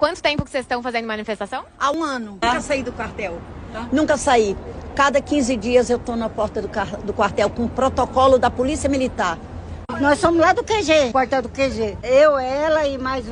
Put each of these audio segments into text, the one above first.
Quanto tempo que vocês estão fazendo manifestação? Há 1 ano. Nunca saí do quartel. Nunca saí. Cada 15 dias eu estou na porta do quartel com o protocolo da Polícia Militar. Nós somos lá do QG, quartel do QG. Eu, ela e mais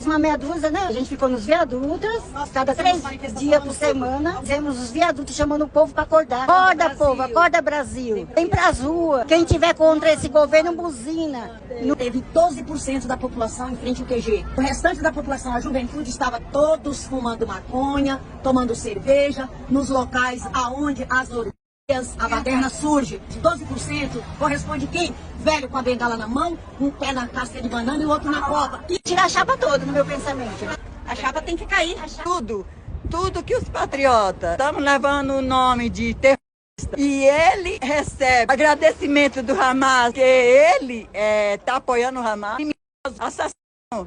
uma meia dúzia, né? A gente ficou nos viadutos, cada 3 dias por semana. Fizemos os viadutos chamando o povo para acordar. Acorda, povo, acorda, Brasil. Vem pras ruas. Quem tiver contra esse governo, buzina. Teve 12% da população em frente ao QG. O restante da população, a juventude, estava todos fumando maconha, tomando cerveja, nos locais aonde as orgias, a baderna surge. 12% corresponde quem? Velho com a bengala na mão, um pé na casca de banana e o outro na copa. E tirar a chapa toda, no meu pensamento. A chapa tem que cair. Tudo que os patriotas estamos levando o nome de terrorista. E ele recebe agradecimento do Hamas, que ele está apoiando o Hamas. Assassino.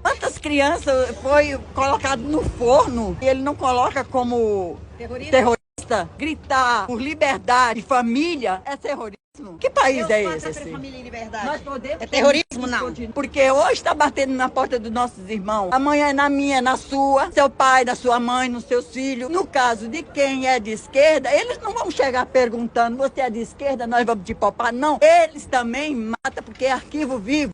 Quantas crianças foi colocado no forno e ele não coloca como terrorista? Gritar por liberdade e família é terrorismo. Que país é esse? Família e liberdade. Nós podemos É terrorismo, não. Porque hoje está batendo na porta dos nossos irmãos. Amanhã é na minha, na sua, seu pai, na sua mãe, nos seus filhos. No caso de quem é de esquerda, eles não vão chegar perguntando, você é de esquerda, nós vamos te poupar. Não, eles também matam porque é arquivo vivo.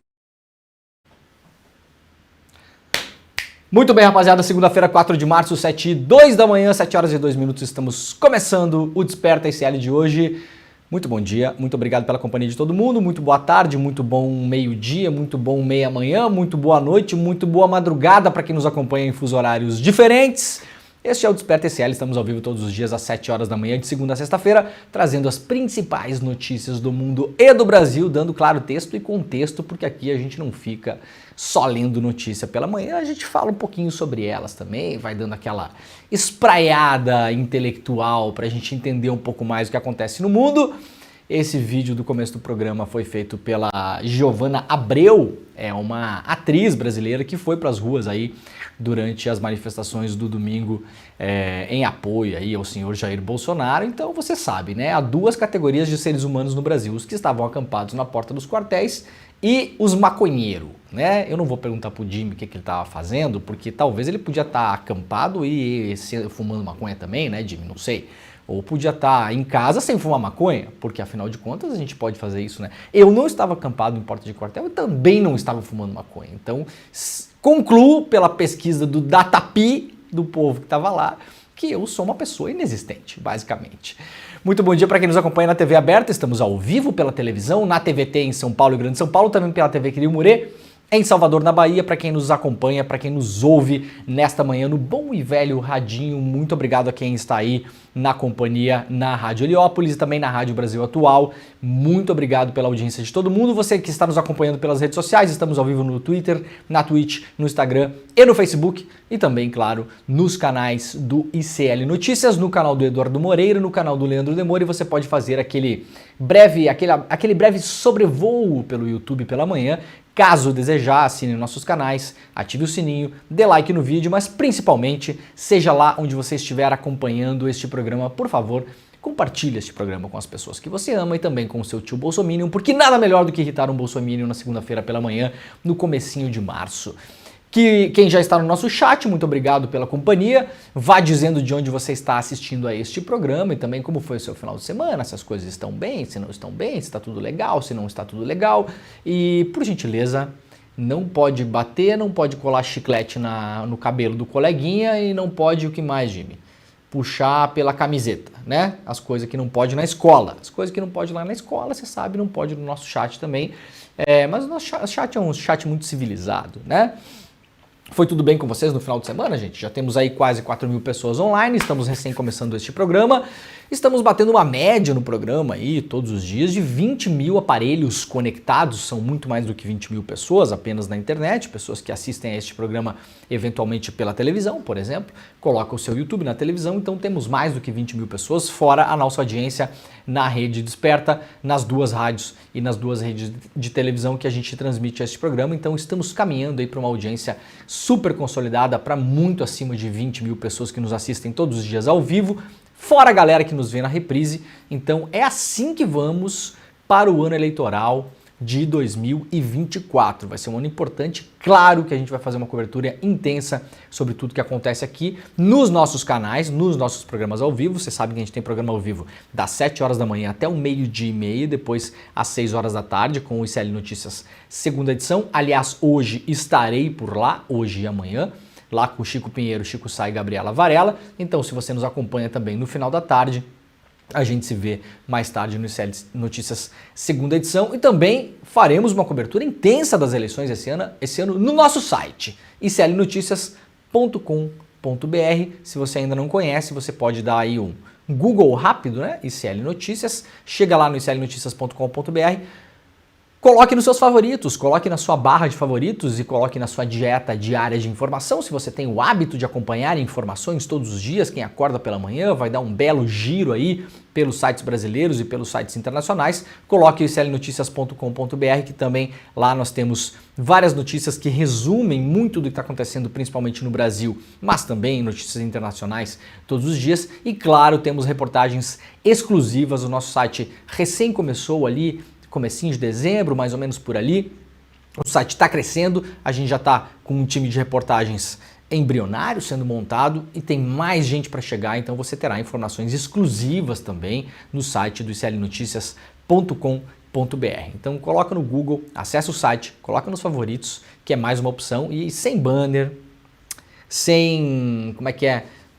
Muito bem, rapaziada, segunda-feira, 4 de março, 7h02 da manhã, 7 horas e 2 minutos, estamos começando o Desperta ICL de hoje. Muito bom dia, muito obrigado pela companhia de todo mundo, muito boa tarde, muito bom meio-dia, muito bom meia-manhã, muito boa noite, muito boa madrugada para quem nos acompanha em fusos horários diferentes. Este é o Desperta ICL, estamos ao vivo todos os dias às 7 horas da manhã, de segunda a sexta-feira, trazendo as principais notícias do mundo e do Brasil, dando claro texto e contexto, porque aqui a gente não fica só lendo notícia pela manhã, a gente fala um pouquinho sobre elas também, vai dando aquela espraiada intelectual para a gente entender um pouco mais o que acontece no mundo. Esse vídeo do começo do programa foi feito pela Giovana Abreu, é uma atriz brasileira que foi para as ruas aí durante as manifestações do domingo em apoio aí ao senhor Jair Bolsonaro. Então você sabe, né? Há 2 categorias de seres humanos no Brasil, os que estavam acampados na porta dos quartéis e os maconheiros, né? Eu não vou perguntar pro Jimmy o que ele estava fazendo, porque talvez ele podia estar acampado e fumando maconha também, né, Jimmy? Não sei. Ou podia estar em casa sem fumar maconha, porque afinal de contas a gente pode fazer isso, né? Eu não estava acampado em porta de quartel e também não estava fumando maconha. Então, concluo pela pesquisa do Datapi, do povo que estava lá, que eu sou uma pessoa inexistente, basicamente. Muito bom dia para quem nos acompanha na TV aberta, estamos ao vivo pela televisão, na TVT em São Paulo e Grande São Paulo, também pela TV Quiril Murê, em Salvador, na Bahia, para quem nos acompanha, para quem nos ouve nesta manhã no bom e velho radinho. Muito obrigado a quem está aí na companhia na Rádio Heliópolis e também na Rádio Brasil Atual. Muito obrigado pela audiência de todo mundo. Você que está nos acompanhando pelas redes sociais, estamos ao vivo no Twitter, na Twitch, no Instagram e no Facebook. E também, claro, nos canais do ICL Notícias, no canal do Eduardo Moreira, no canal do Leandro Demore. Você pode fazer aquele breve sobrevoo pelo YouTube pela manhã. Caso desejar, assine nossos canais, ative o sininho, dê like no vídeo, mas principalmente, seja lá onde você estiver acompanhando este programa, por favor, compartilhe este programa com as pessoas que você ama e também com o seu tio Bolsominion, porque nada melhor do que irritar um Bolsominion na segunda-feira pela manhã, no comecinho de março. Quem já está no nosso chat, muito obrigado pela companhia. Vá dizendo de onde você está assistindo a este programa e também como foi o seu final de semana, se as coisas estão bem, se não estão bem, se está tudo legal, se não está tudo legal. E, por gentileza, não pode bater, não pode colar chiclete no cabelo do coleguinha e não pode o que mais, Jimmy? Puxar pela camiseta, né? As coisas que não pode na escola. As coisas que não pode lá na escola, você sabe, não pode no nosso chat também. Mas o nosso chat é um chat muito civilizado, né? Foi tudo bem com vocês no final de semana, gente? Já temos aí quase 4.000 pessoas online, estamos recém começando este programa. Estamos batendo uma média no programa aí, todos os dias, de 20 mil aparelhos conectados, são muito mais do que 20 mil pessoas apenas na internet, pessoas que assistem a este programa eventualmente pela televisão, por exemplo, coloca o seu YouTube na televisão, então temos mais do que 20 mil pessoas, fora a nossa audiência na rede Desperta, nas duas rádios e nas duas redes de televisão que a gente transmite este programa, então estamos caminhando aí para uma audiência super consolidada, para muito acima de 20 mil pessoas que nos assistem todos os dias ao vivo, fora a galera que nos vê na reprise. Então é assim que vamos para o ano eleitoral de 2024. Vai ser um ano importante, claro que a gente vai fazer uma cobertura intensa sobre tudo que acontece aqui nos nossos canais, nos nossos programas ao vivo. Você sabe que a gente tem programa ao vivo das 7 horas da manhã até o 12:30, depois às 6 horas da tarde com o ICL Notícias segunda edição. Aliás, hoje estarei por lá, hoje e amanhã, lá com o Chico Pinheiro, Chico Sá e Gabriela Varela. Então, se você nos acompanha também no final da tarde, a gente se vê mais tarde no ICL Notícias segunda edição. E também faremos uma cobertura intensa das eleições esse ano no nosso site, iclnoticias.com.br. Se você ainda não conhece, você pode dar aí um Google rápido, né? ICL Notícias. Chega lá no iclnoticias.com.br. Coloque nos seus favoritos, coloque na sua barra de favoritos e coloque na sua dieta diária de informação. Se você tem o hábito de acompanhar informações todos os dias, quem acorda pela manhã vai dar um belo giro aí pelos sites brasileiros e pelos sites internacionais. Coloque o iclnoticias.com.br, que também lá nós temos várias notícias que resumem muito do que está acontecendo, principalmente no Brasil, mas também notícias internacionais todos os dias. E claro, temos reportagens exclusivas. O nosso site recém começou ali, comecinho de dezembro, mais ou menos por ali. O site está crescendo, a gente já está com um time de reportagens embrionário sendo montado e tem mais gente para chegar, então você terá informações exclusivas também no site do iclnoticias.com.br. Então coloca no Google, acessa o site, coloca nos favoritos, que é mais uma opção, e sem banner, sem,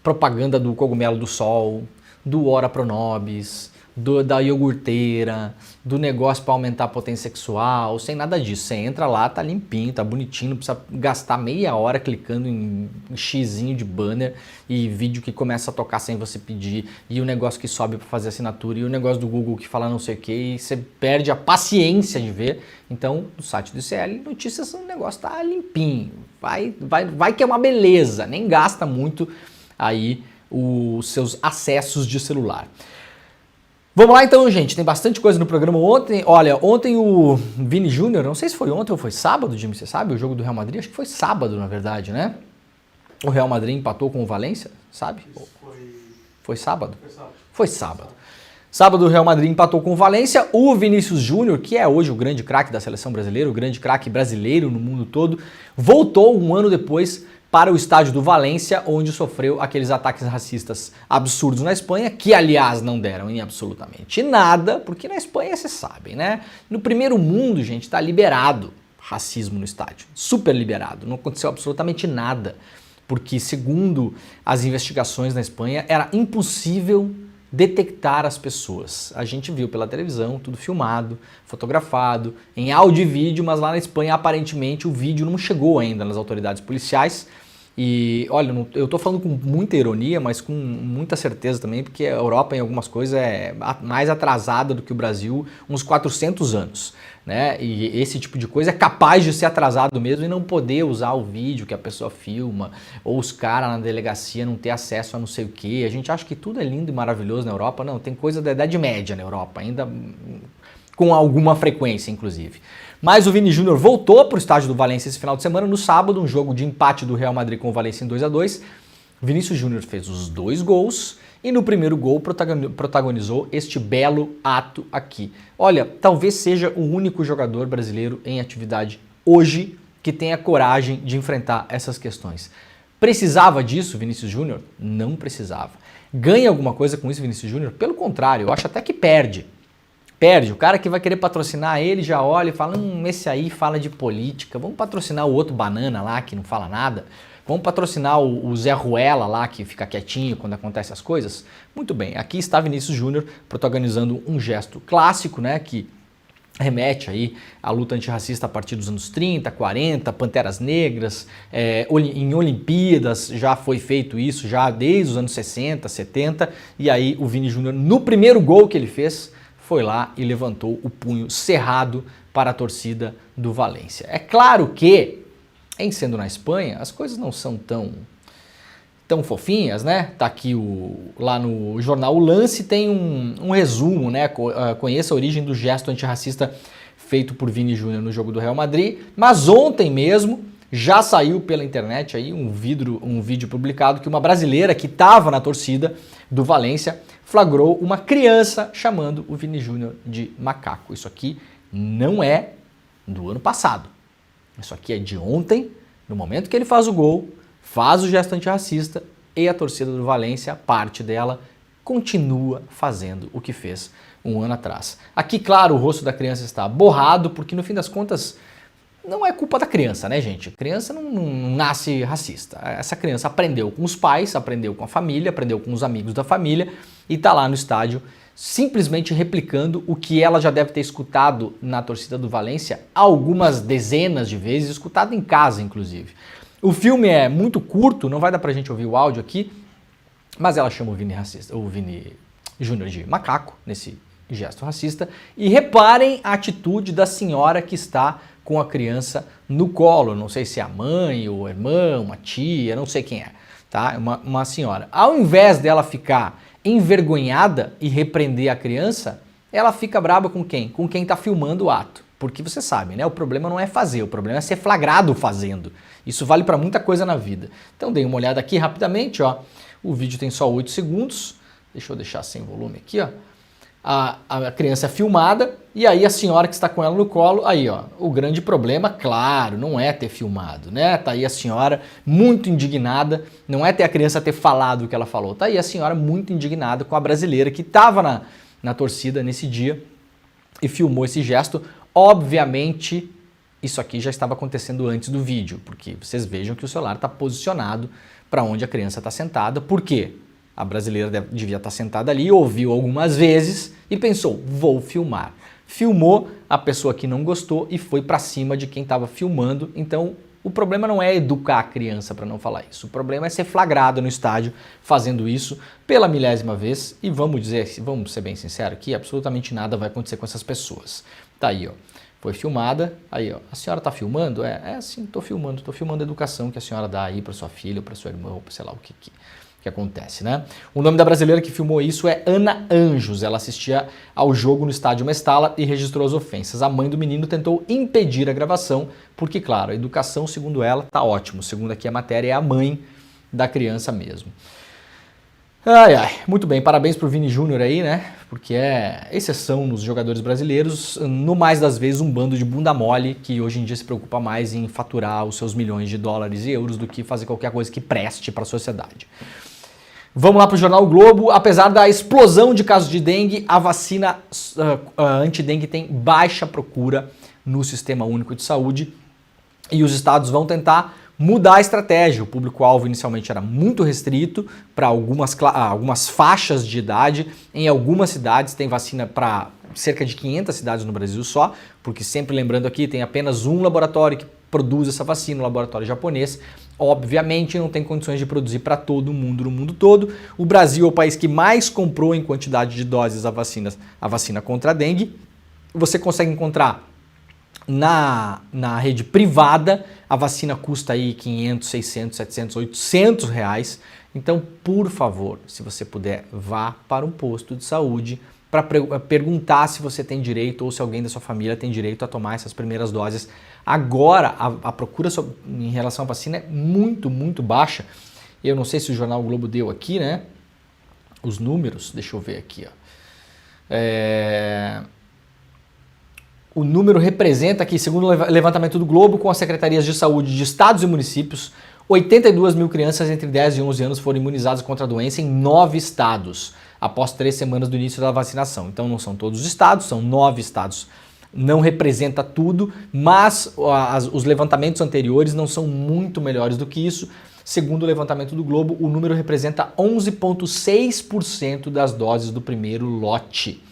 propaganda do cogumelo do sol, do Ora Pronobis, da iogurteira, do negócio para aumentar a potência sexual, sem nada disso. Você entra lá, tá limpinho, tá bonitinho, não precisa gastar meia hora clicando em xizinho de banner e vídeo que começa a tocar sem você pedir, e o negócio que sobe para fazer assinatura, e o negócio do Google que fala não sei o que, e você perde a paciência de ver. Então, no site do ICL Notícias, o negócio tá limpinho, vai que é uma beleza, nem gasta muito aí os seus acessos de celular. Vamos lá então, gente, tem bastante coisa no programa ontem. Olha, ontem o Vini Júnior, não sei se foi ontem ou foi sábado, Jimmy, você sabe, o jogo do Real Madrid? Acho que foi sábado, na verdade, né? O Real Madrid empatou com o Valência, sabe? Foi sábado? Foi sábado. Sábado o Real Madrid empatou com o Valência. O Vinícius Júnior, que é hoje o grande craque da seleção brasileira, o grande craque brasileiro no mundo todo, voltou um ano depois para o estádio do Valência, onde sofreu aqueles ataques racistas absurdos na Espanha, que aliás não deram em absolutamente nada, porque na Espanha vocês sabem, né? No primeiro mundo, gente, tá liberado racismo no estádio, super liberado, não aconteceu absolutamente nada, porque segundo as investigações na Espanha, era impossível detectar as pessoas. A gente viu pela televisão, tudo filmado, fotografado, em áudio e vídeo, mas lá na Espanha aparentemente o vídeo não chegou ainda nas autoridades policiais. E olha, eu tô falando com muita ironia, mas com muita certeza também, porque a Europa em algumas coisas é mais atrasada do que o Brasil, uns 400 anos, né? E esse tipo de coisa é capaz de ser atrasado mesmo e não poder usar o vídeo que a pessoa filma, ou os caras na delegacia não ter acesso a não sei o que. A gente acha que tudo é lindo e maravilhoso na Europa. Não, tem coisa da Idade Média na Europa, ainda com alguma frequência, inclusive. Mas o Vini Júnior voltou para o estádio do Valência esse final de semana, no sábado, um jogo de empate do Real Madrid com o Valência em 2-2. Vinícius Júnior fez os 2 gols e no primeiro gol protagonizou este belo ato aqui. Olha, talvez seja o único jogador brasileiro em atividade hoje que tenha coragem de enfrentar essas questões. Precisava disso, Vinícius Júnior? Não precisava. Ganha alguma coisa com isso, Vinícius Júnior? Pelo contrário, eu acho até que perde. O cara que vai querer patrocinar ele já olha e fala, esse aí fala de política, vamos patrocinar o outro banana lá que não fala nada, vamos patrocinar o Zé Ruela lá que fica quietinho quando acontecem as coisas. Muito bem, aqui está Vinícius Júnior protagonizando um gesto clássico, né, que remete aí à luta antirracista a partir dos anos 30, 40, Panteras Negras, em Olimpíadas já foi feito isso, já desde os anos 60, 70, e aí o Vini Júnior, no primeiro gol que ele fez, foi lá e levantou o punho cerrado para a torcida do Valência. É claro que, em sendo na Espanha, as coisas não são tão fofinhas, né? Tá aqui lá no jornal O Lance tem um resumo, né? Conheça a origem do gesto antirracista feito por Vini Júnior no jogo do Real Madrid, mas ontem mesmo já saiu pela internet aí um vídeo publicado que uma brasileira que estava na torcida do Valência flagrou uma criança chamando o Vini Júnior de macaco. Isso aqui não é do ano passado. Isso aqui é de ontem, no momento que ele faz o gol, faz o gesto antirracista e a torcida do Valência, parte dela, continua fazendo o que fez um ano atrás. Aqui, claro, o rosto da criança está borrado, porque no fim das contas não é culpa da criança, né, gente? A criança não nasce racista. Essa criança aprendeu com os pais, aprendeu com a família, aprendeu com os amigos da família e está lá no estádio simplesmente replicando o que ela já deve ter escutado na torcida do Valência algumas dezenas de vezes, escutado em casa, inclusive. O filme é muito curto, não vai dar pra gente ouvir o áudio aqui, mas ela chama o Vini Júnior de macaco, nesse gesto racista, e reparem a atitude da senhora que está com a criança no colo, não sei se é a mãe, ou a irmã, uma tia, não sei quem é, tá? Uma senhora. Ao invés dela ficar envergonhada e repreender a criança, ela fica braba com quem? Com quem está filmando o ato. Porque você sabe, né? O problema não é fazer, o problema é ser flagrado fazendo. Isso vale para muita coisa na vida. Então dei uma olhada aqui rapidamente, ó. O vídeo tem só 8 segundos. Deixa eu deixar sem volume aqui, ó. A criança é filmada e aí a senhora que está com ela no colo, aí ó, o grande problema, claro, não é ter filmado, né? Tá aí a senhora muito indignada, não é ter a criança ter falado o que ela falou, tá aí a senhora muito indignada com a brasileira que estava na torcida nesse dia e filmou esse gesto. Obviamente, isso aqui já estava acontecendo antes do vídeo, porque vocês vejam que o celular está posicionado para onde a criança está sentada. Por quê? A brasileira devia estar sentada ali, ouviu algumas vezes e pensou, vou filmar. Filmou, a pessoa que não gostou e foi para cima de quem estava filmando. Então, o problema não é educar a criança para não falar isso. O problema é ser flagrado no estádio fazendo isso pela milésima vez. E vamos ser bem sinceros aqui, absolutamente nada vai acontecer com essas pessoas. Tá aí, ó. Foi filmada. Aí, ó. A senhora tá filmando? É sim, tô filmando a educação que a senhora dá aí para sua filha, ou para sua irmã, ou sei lá o que acontece, né? O nome da brasileira que filmou isso é Ana Anjos. Ela assistia ao jogo no estádio Mestala e registrou as ofensas. A mãe do menino tentou impedir a gravação, porque, claro, a educação, segundo ela, tá ótimo. Segundo aqui a matéria, é a mãe da criança mesmo. Ai, ai, muito bem, parabéns pro Vini Júnior aí, né? Porque é exceção nos jogadores brasileiros, no mais das vezes um bando de bunda mole que hoje em dia se preocupa mais em faturar os seus milhões de dólares e euros do que fazer qualquer coisa que preste para a sociedade. Vamos lá para o Jornal o Globo. Apesar da explosão de casos de dengue, a vacina anti-dengue tem baixa procura no Sistema Único de Saúde e os estados vão tentar mudar a estratégia. O público-alvo inicialmente era muito restrito para algumas faixas de idade. Em algumas cidades tem vacina para cerca de 500 cidades no Brasil só, porque sempre lembrando aqui, tem apenas um laboratório que produz essa vacina, o laboratório japonês. Obviamente não tem condições de produzir para todo mundo no mundo todo. O Brasil é o país que mais comprou em quantidade de doses a vacina contra a dengue. Você consegue encontrar na rede privada, a vacina custa aí 500, 600, 700, 800 reais. Então, por favor, se você puder, vá para um posto de saúde para perguntar se você tem direito ou se alguém da sua família tem direito a tomar essas primeiras doses. Agora, a procura em relação à vacina é muito, muito baixa. Eu não sei se o Jornal o Globo deu aqui, né? Os números, deixa eu ver aqui, ó. O número representa que, segundo o levantamento do Globo, com as secretarias de saúde de estados e municípios, 82 mil crianças entre 10 e 11 anos foram imunizadas contra a doença em 9 estados, após 3 semanas do início da vacinação. Então não são todos os estados, são 9 estados. Não representa tudo, mas os levantamentos anteriores não são muito melhores do que isso. Segundo o levantamento do Globo, o número representa 11,6% das doses do primeiro lote.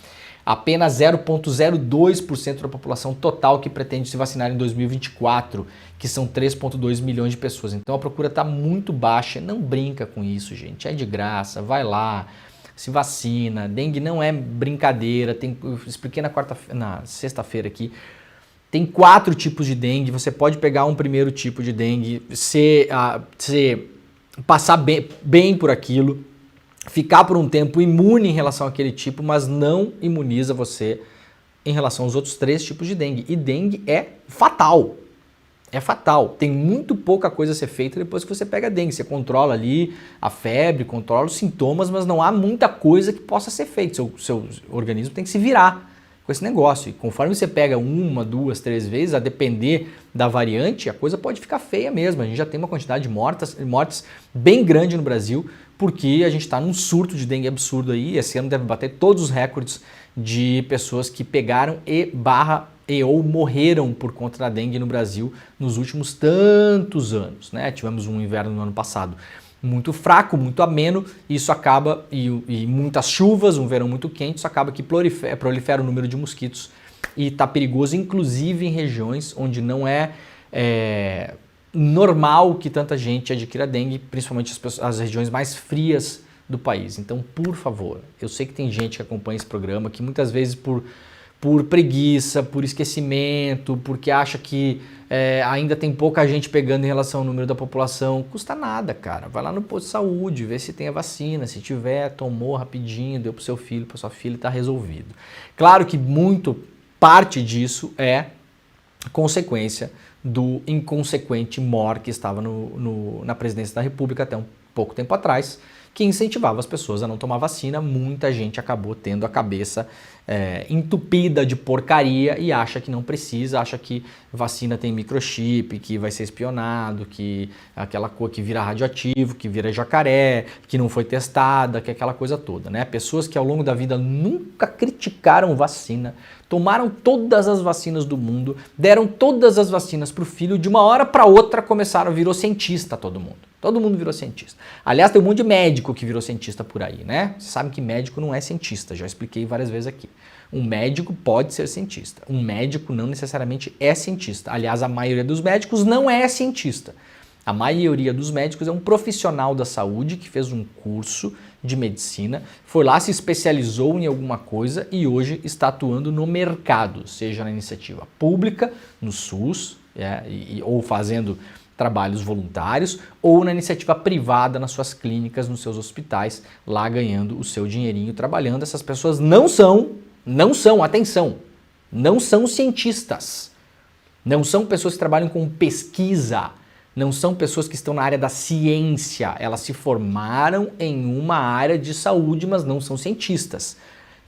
Apenas 0,02% da população total que pretende se vacinar em 2024, que são 3,2 milhões de pessoas. Então a procura está muito baixa. Não brinca com isso, gente. É de graça, vai lá, se vacina. Dengue não é brincadeira. Eu expliquei na sexta-feira aqui. Tem 4 tipos de dengue. Você pode pegar um primeiro tipo de dengue, passar bem por aquilo, ficar por um tempo imune em relação àquele tipo, mas não imuniza você em relação aos outros 3 tipos de dengue. E dengue é fatal. É fatal. Tem muito pouca coisa a ser feita depois que você pega dengue. Você controla ali a febre, controla os sintomas, mas não há muita coisa que possa ser feita. Seu organismo tem que se virar com esse negócio. E conforme você pega 1, 2, 3 vezes, a depender da variante, a coisa pode ficar feia mesmo. A gente já tem uma quantidade de mortes bem grande no Brasil, porque a gente está num surto de dengue absurdo aí. Esse ano deve bater todos os recordes de pessoas que pegaram ou morreram por conta da dengue no Brasil nos últimos tantos anos, né? Tivemos um inverno no ano passado muito fraco, muito ameno, e isso acaba, e muitas chuvas, um verão muito quente, isso acaba que prolifera o número de mosquitos e está perigoso, inclusive em regiões onde não é normal que tanta gente adquira dengue, principalmente as regiões mais frias do país. Então, por favor, eu sei que tem gente que acompanha esse programa que muitas vezes por preguiça, por esquecimento, porque acha que ainda tem pouca gente pegando em relação ao número da população. Custa nada, cara. Vai lá no posto de saúde, vê se tem a vacina. Se tiver, tomou rapidinho, deu pro seu filho, pra sua filha e tá resolvido. Claro que parte disso é consequência do inconsequente Mor, que estava na presidência da República até um pouco tempo atrás, que incentivava as pessoas a não tomar vacina. Muita gente acabou tendo a cabeça entupida de porcaria e acha que não precisa, acha que vacina tem microchip, que vai ser espionado, que aquela cor que vira radioativo, que vira jacaré, que não foi testada, que é aquela coisa toda, né? Pessoas que ao longo da vida nunca criticaram vacina, tomaram todas as vacinas do mundo, deram todas as vacinas para o filho, de uma hora para outra virou cientista todo mundo. Todo mundo virou cientista. Aliás, tem um monte de médico que virou cientista por aí, né? Vocês sabem que médico não é cientista, já expliquei várias vezes aqui. Um médico pode ser cientista. Um médico não necessariamente é cientista. Aliás, a maioria dos médicos não é cientista. A maioria dos médicos é um profissional da saúde que fez um curso de medicina, foi lá, se especializou em alguma coisa e hoje está atuando no mercado, seja na iniciativa pública, no SUS, ou fazendo trabalhos voluntários, ou na iniciativa privada, nas suas clínicas, nos seus hospitais, lá ganhando o seu dinheirinho, trabalhando. Essas pessoas não são, atenção, não são cientistas, não são pessoas que trabalham com pesquisa, não são pessoas que estão na área da ciência, elas se formaram em uma área de saúde, mas não são cientistas.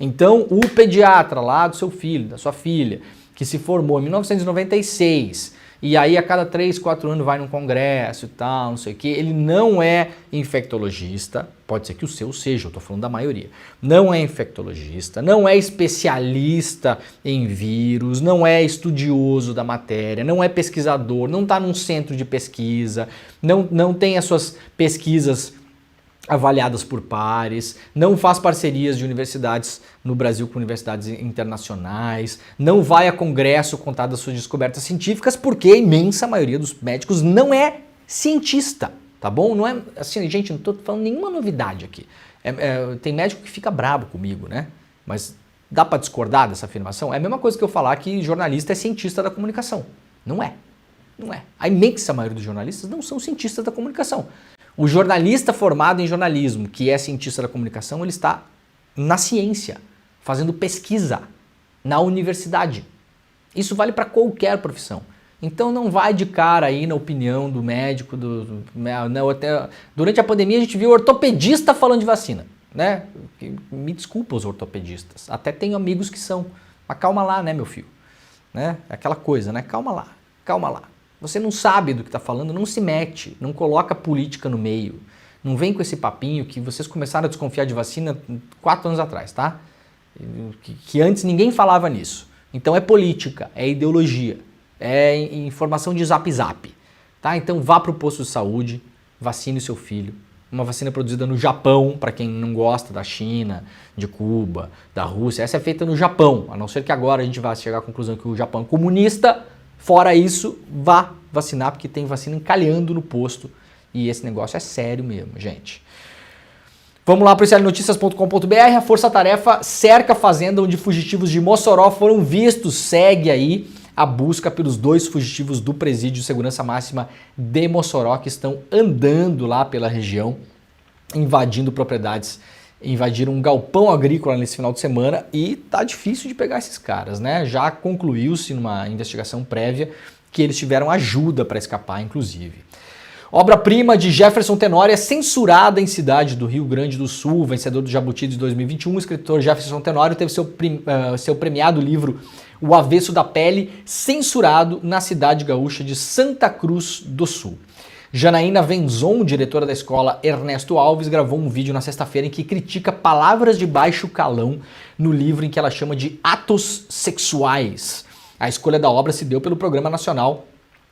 Então, o pediatra lá do seu filho, da sua filha, que se formou em 1996, e aí a cada 3, 4 anos vai num congresso e tal, não sei o que, ele não é infectologista, pode ser que o seu seja, eu tô falando da maioria, não é infectologista, não é especialista em vírus, não é estudioso da matéria, não é pesquisador, não está num centro de pesquisa, não tem as suas pesquisas avaliadas por pares, não faz parcerias de universidades no Brasil com universidades internacionais, não vai a congresso contar das suas descobertas científicas, porque a imensa maioria dos médicos não é cientista, tá bom? Não é assim, gente, não estou falando nenhuma novidade aqui. Tem médico que fica bravo comigo, né? Mas dá para discordar dessa afirmação? É a mesma coisa que eu falar que jornalista é cientista da comunicação. Não é. Não é. A imensa maioria dos jornalistas não são cientistas da comunicação. O jornalista formado em jornalismo, que é cientista da comunicação, ele está na ciência, fazendo pesquisa na universidade. Isso vale para qualquer profissão. Então não vai de cara aí na opinião do médico. Durante a pandemia a gente viu ortopedista falando de vacina, né? Me desculpa os ortopedistas, até tenho amigos que são. Mas calma lá, né, meu filho? Né? Aquela coisa, né? Calma lá, calma lá. Você não sabe do que está falando, não se mete, não coloca política no meio. Não vem com esse papinho que vocês começaram a desconfiar de vacina 4 anos atrás, tá? Que antes ninguém falava nisso. Então é política, é ideologia, é informação de zap zap, tá? Então vá para o posto de saúde, vacine o seu filho, uma vacina produzida no Japão, para quem não gosta da China, de Cuba, da Rússia. Essa é feita no Japão, a não ser que agora a gente vá chegar à conclusão que o Japão é comunista. Fora isso, vá vacinar, porque tem vacina encalhando no posto e esse negócio é sério mesmo, gente. Vamos lá para o iclnoticias.com.br. A Força Tarefa cerca a fazenda onde fugitivos de Mossoró foram vistos. Segue aí a busca pelos 2 fugitivos do presídio de segurança máxima de Mossoró que estão andando lá pela região, invadindo propriedades, invadiram um galpão agrícola nesse final de semana e tá difícil de pegar esses caras, né? Já concluiu-se numa investigação prévia que eles tiveram ajuda para escapar, inclusive. Obra-prima de Jefferson Tenório é censurada em cidade do Rio Grande do Sul. Vencedor do Jabuti de 2021, o escritor Jefferson Tenório teve seu premiado livro O Avesso da Pele censurado na cidade gaúcha de Santa Cruz do Sul. Janaína Venzon, diretora da escola Ernesto Alves, gravou um vídeo na sexta-feira em que critica palavras de baixo calão no livro em que ela chama de atos sexuais. A escolha da obra se deu pelo Programa Nacional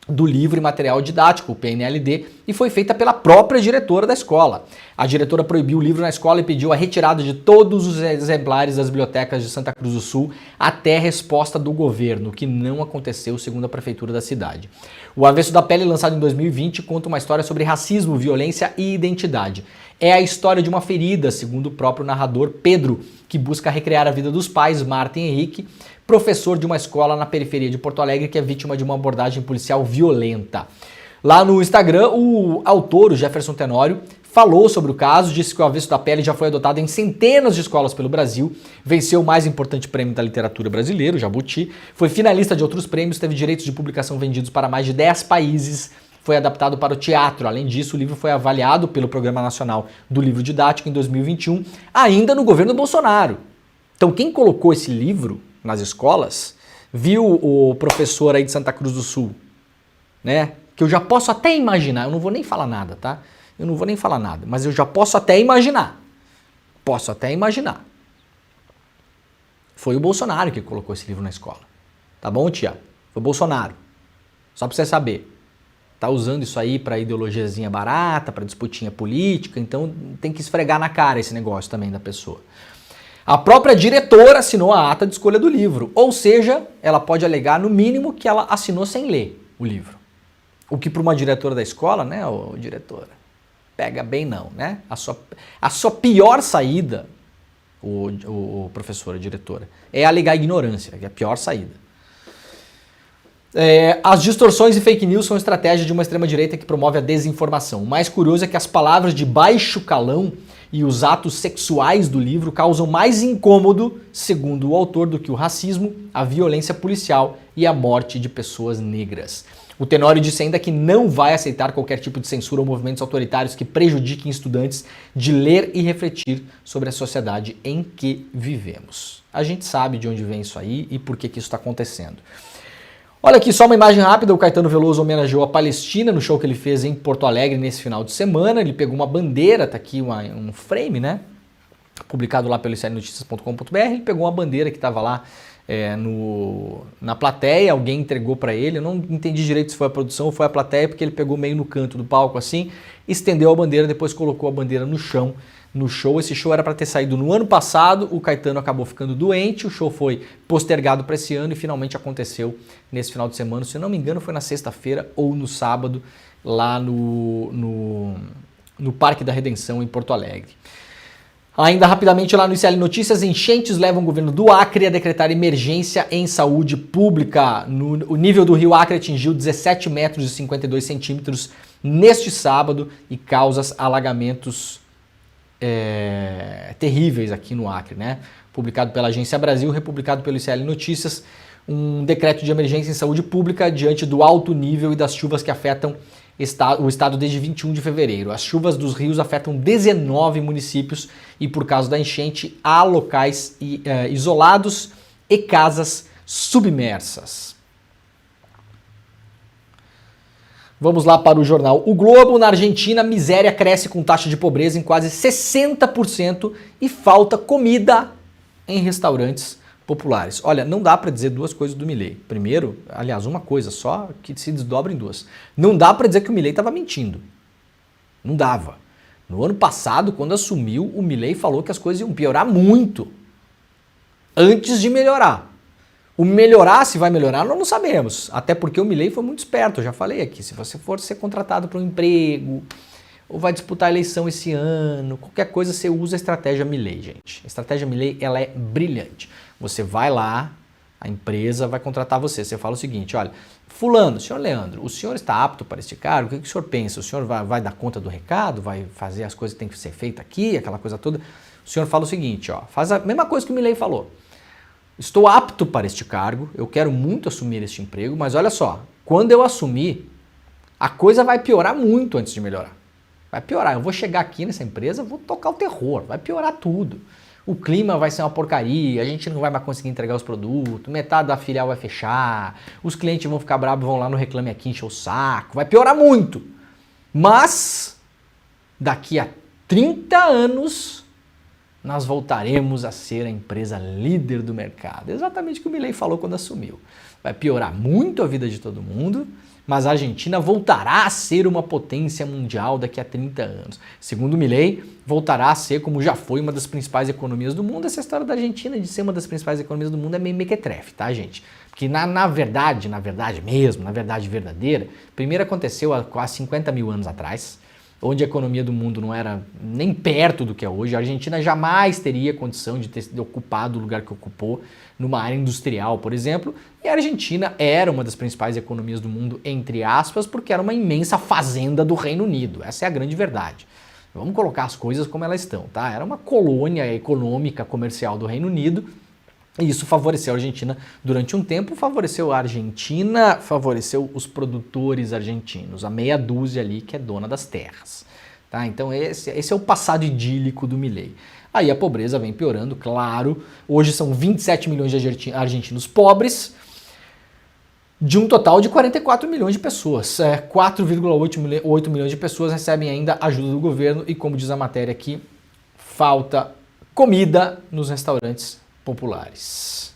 do Livro e Material Didático, o PNLD, e foi feita pela própria diretora da escola. A diretora proibiu o livro na escola e pediu a retirada de todos os exemplares das bibliotecas de Santa Cruz do Sul até resposta do governo, que não aconteceu segundo a prefeitura da cidade. O Avesso da Pele, lançado em 2020, conta uma história sobre racismo, violência e identidade. É a história de uma ferida, segundo o próprio narrador Pedro, que busca recriar a vida dos pais, Marta e Henrique, professor de uma escola na periferia de Porto Alegre que é vítima de uma abordagem policial violenta. Lá no Instagram, o autor, o Jefferson Tenório, falou sobre o caso, disse que o Avesso da Pele já foi adotado em centenas de escolas pelo Brasil, venceu o mais importante prêmio da literatura brasileira, o Jabuti, foi finalista de outros prêmios, teve direitos de publicação vendidos para mais de 10 países, foi adaptado para o teatro. Além disso, o livro foi avaliado pelo Programa Nacional do Livro Didático em 2021, ainda no governo Bolsonaro. Então, quem colocou esse livro nas escolas, viu o professor aí de Santa Cruz do Sul, né? Que eu já posso até imaginar, eu não vou nem falar nada, tá? Eu não vou nem falar nada, mas eu já posso até imaginar. Posso até imaginar. Foi o Bolsonaro que colocou esse livro na escola. Tá bom, tia? Foi o Bolsonaro. Só pra você saber. Tá usando isso aí pra ideologiazinha barata, pra disputinha política, então tem que esfregar na cara esse negócio também da pessoa. A própria diretora assinou a ata de escolha do livro, ou seja, ela pode alegar no mínimo que ela assinou sem ler o livro. O que para uma diretora da escola, né, ô diretora, pega bem não, né? A sua pior saída, o professor, a diretora, é alegar ignorância, que é a pior saída. As distorções e fake news são estratégia de uma extrema-direita que promove a desinformação. O mais curioso é que as palavras de baixo calão e os atos sexuais do livro causam mais incômodo, segundo o autor, do que o racismo, a violência policial e a morte de pessoas negras. O Tenório disse ainda que não vai aceitar qualquer tipo de censura ou movimentos autoritários que prejudiquem estudantes de ler e refletir sobre a sociedade em que vivemos. A gente sabe de onde vem isso aí e por que isso está acontecendo. Olha aqui só uma imagem rápida, o Caetano Veloso homenageou a Palestina no show que ele fez em Porto Alegre nesse final de semana. Ele pegou uma bandeira, tá aqui um frame, né? Publicado lá pelo iclnoticias.com.br. Ele pegou uma bandeira que estava lá na plateia, alguém entregou para ele. Eu não entendi direito se foi a produção ou foi a plateia, porque ele pegou meio no canto do palco assim, estendeu a bandeira, depois colocou a bandeira no chão. No show, esse show era para ter saído no ano passado, o Caetano acabou ficando doente, o show foi postergado para esse ano e finalmente aconteceu nesse final de semana, se eu não me engano foi na sexta-feira ou no sábado, lá no Parque da Redenção em Porto Alegre. Ainda rapidamente lá no ICL Notícias, enchentes levam o governo do Acre a decretar emergência em saúde pública. O nível do rio Acre atingiu 17 metros e 52 centímetros neste sábado e causa alagamentos terríveis aqui no Acre, né? Publicado pela Agência Brasil, republicado pelo ICL Notícias, um decreto de emergência em saúde pública diante do alto nível e das chuvas que afetam o estado desde 21 de fevereiro. As chuvas dos rios afetam 19 municípios e por causa da enchente há locais isolados e casas submersas. Vamos lá para o jornal O Globo. Na Argentina, miséria cresce com taxa de pobreza em quase 60% e falta comida em restaurantes populares. Olha, não dá para dizer duas coisas do Milei. Primeiro, aliás, uma coisa só que se desdobra em duas. Não dá para dizer que o Milei estava mentindo. Não dava. No ano passado, quando assumiu, o Milei falou que as coisas iam piorar muito antes de melhorar. O melhorar, se vai melhorar, nós não sabemos. Até porque o Milei foi muito esperto, eu já falei aqui. Se você for ser contratado para um emprego, ou vai disputar a eleição esse ano, qualquer coisa, você usa a estratégia Milei, gente. A estratégia Milei, ela é brilhante. Você vai lá, a empresa vai contratar você. Você fala o seguinte, olha, fulano, senhor Leandro, o senhor está apto para este cargo? O que o senhor pensa? O senhor vai dar conta do recado? Vai fazer as coisas que tem que ser feitas aqui, aquela coisa toda? O senhor fala o seguinte, ó, faz a mesma coisa que o Milei falou. Estou apto para este cargo, eu quero muito assumir este emprego, mas olha só, quando eu assumir, a coisa vai piorar muito antes de melhorar. Vai piorar, eu vou chegar aqui nessa empresa, vou tocar o terror, vai piorar tudo. O clima vai ser uma porcaria, a gente não vai mais conseguir entregar os produtos, metade da filial vai fechar, os clientes vão ficar bravos, vão lá no Reclame Aqui encher o saco, vai piorar muito. Mas, daqui a 30 anos, nós voltaremos a ser a empresa líder do mercado. Exatamente o que o Milei falou quando assumiu. Vai piorar muito a vida de todo mundo, mas a Argentina voltará a ser uma potência mundial daqui a 30 anos. Segundo o Milei, voltará a ser, como já foi, uma das principais economias do mundo. Essa história da Argentina de ser uma das principais economias do mundo é meio mequetrefe, tá, gente? Porque na verdade verdadeira, primeiro aconteceu há quase 50 mil anos atrás, onde a economia do mundo não era nem perto do que é hoje. A Argentina jamais teria condição de ter ocupado o lugar que ocupou numa área industrial, por exemplo, e a Argentina era uma das principais economias do mundo, entre aspas, porque era uma imensa fazenda do Reino Unido. Essa é a grande verdade. Vamos colocar as coisas como elas estão, tá? Era uma colônia econômica, comercial do Reino Unido, e isso favoreceu a Argentina durante um tempo, favoreceu a Argentina, favoreceu os produtores argentinos, a meia dúzia ali que é dona das terras. Tá? Então esse é o passado idílico do Milei. Aí a pobreza vem piorando, claro. Hoje são 27 milhões de argentinos pobres, de um total de 44 milhões de pessoas. 4,8 milhões de pessoas recebem ainda ajuda do governo e, como diz a matéria aqui, falta comida nos restaurantes populares.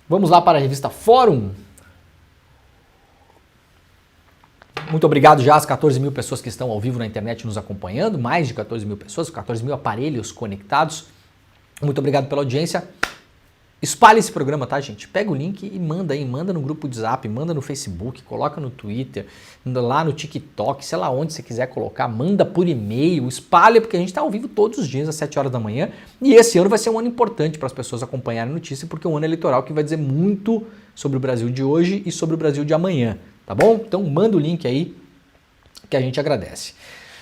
Vamos lá para a revista Fórum. Muito obrigado já às 14 mil pessoas que estão ao vivo na internet nos acompanhando, mais de 14 mil pessoas, 14 mil aparelhos conectados. Muito obrigado pela audiência. Espalhe esse programa, tá, gente? Pega o link e manda aí, manda no grupo de Zap, manda no Facebook, coloca no Twitter, manda lá no TikTok, sei lá onde você quiser colocar, manda por e-mail, espalha, porque a gente está ao vivo todos os dias às 7 horas da manhã e esse ano vai ser um ano importante para as pessoas acompanharem a notícia, porque é um ano eleitoral que vai dizer muito sobre o Brasil de hoje e sobre o Brasil de amanhã, tá bom? Então manda o link aí que a gente agradece.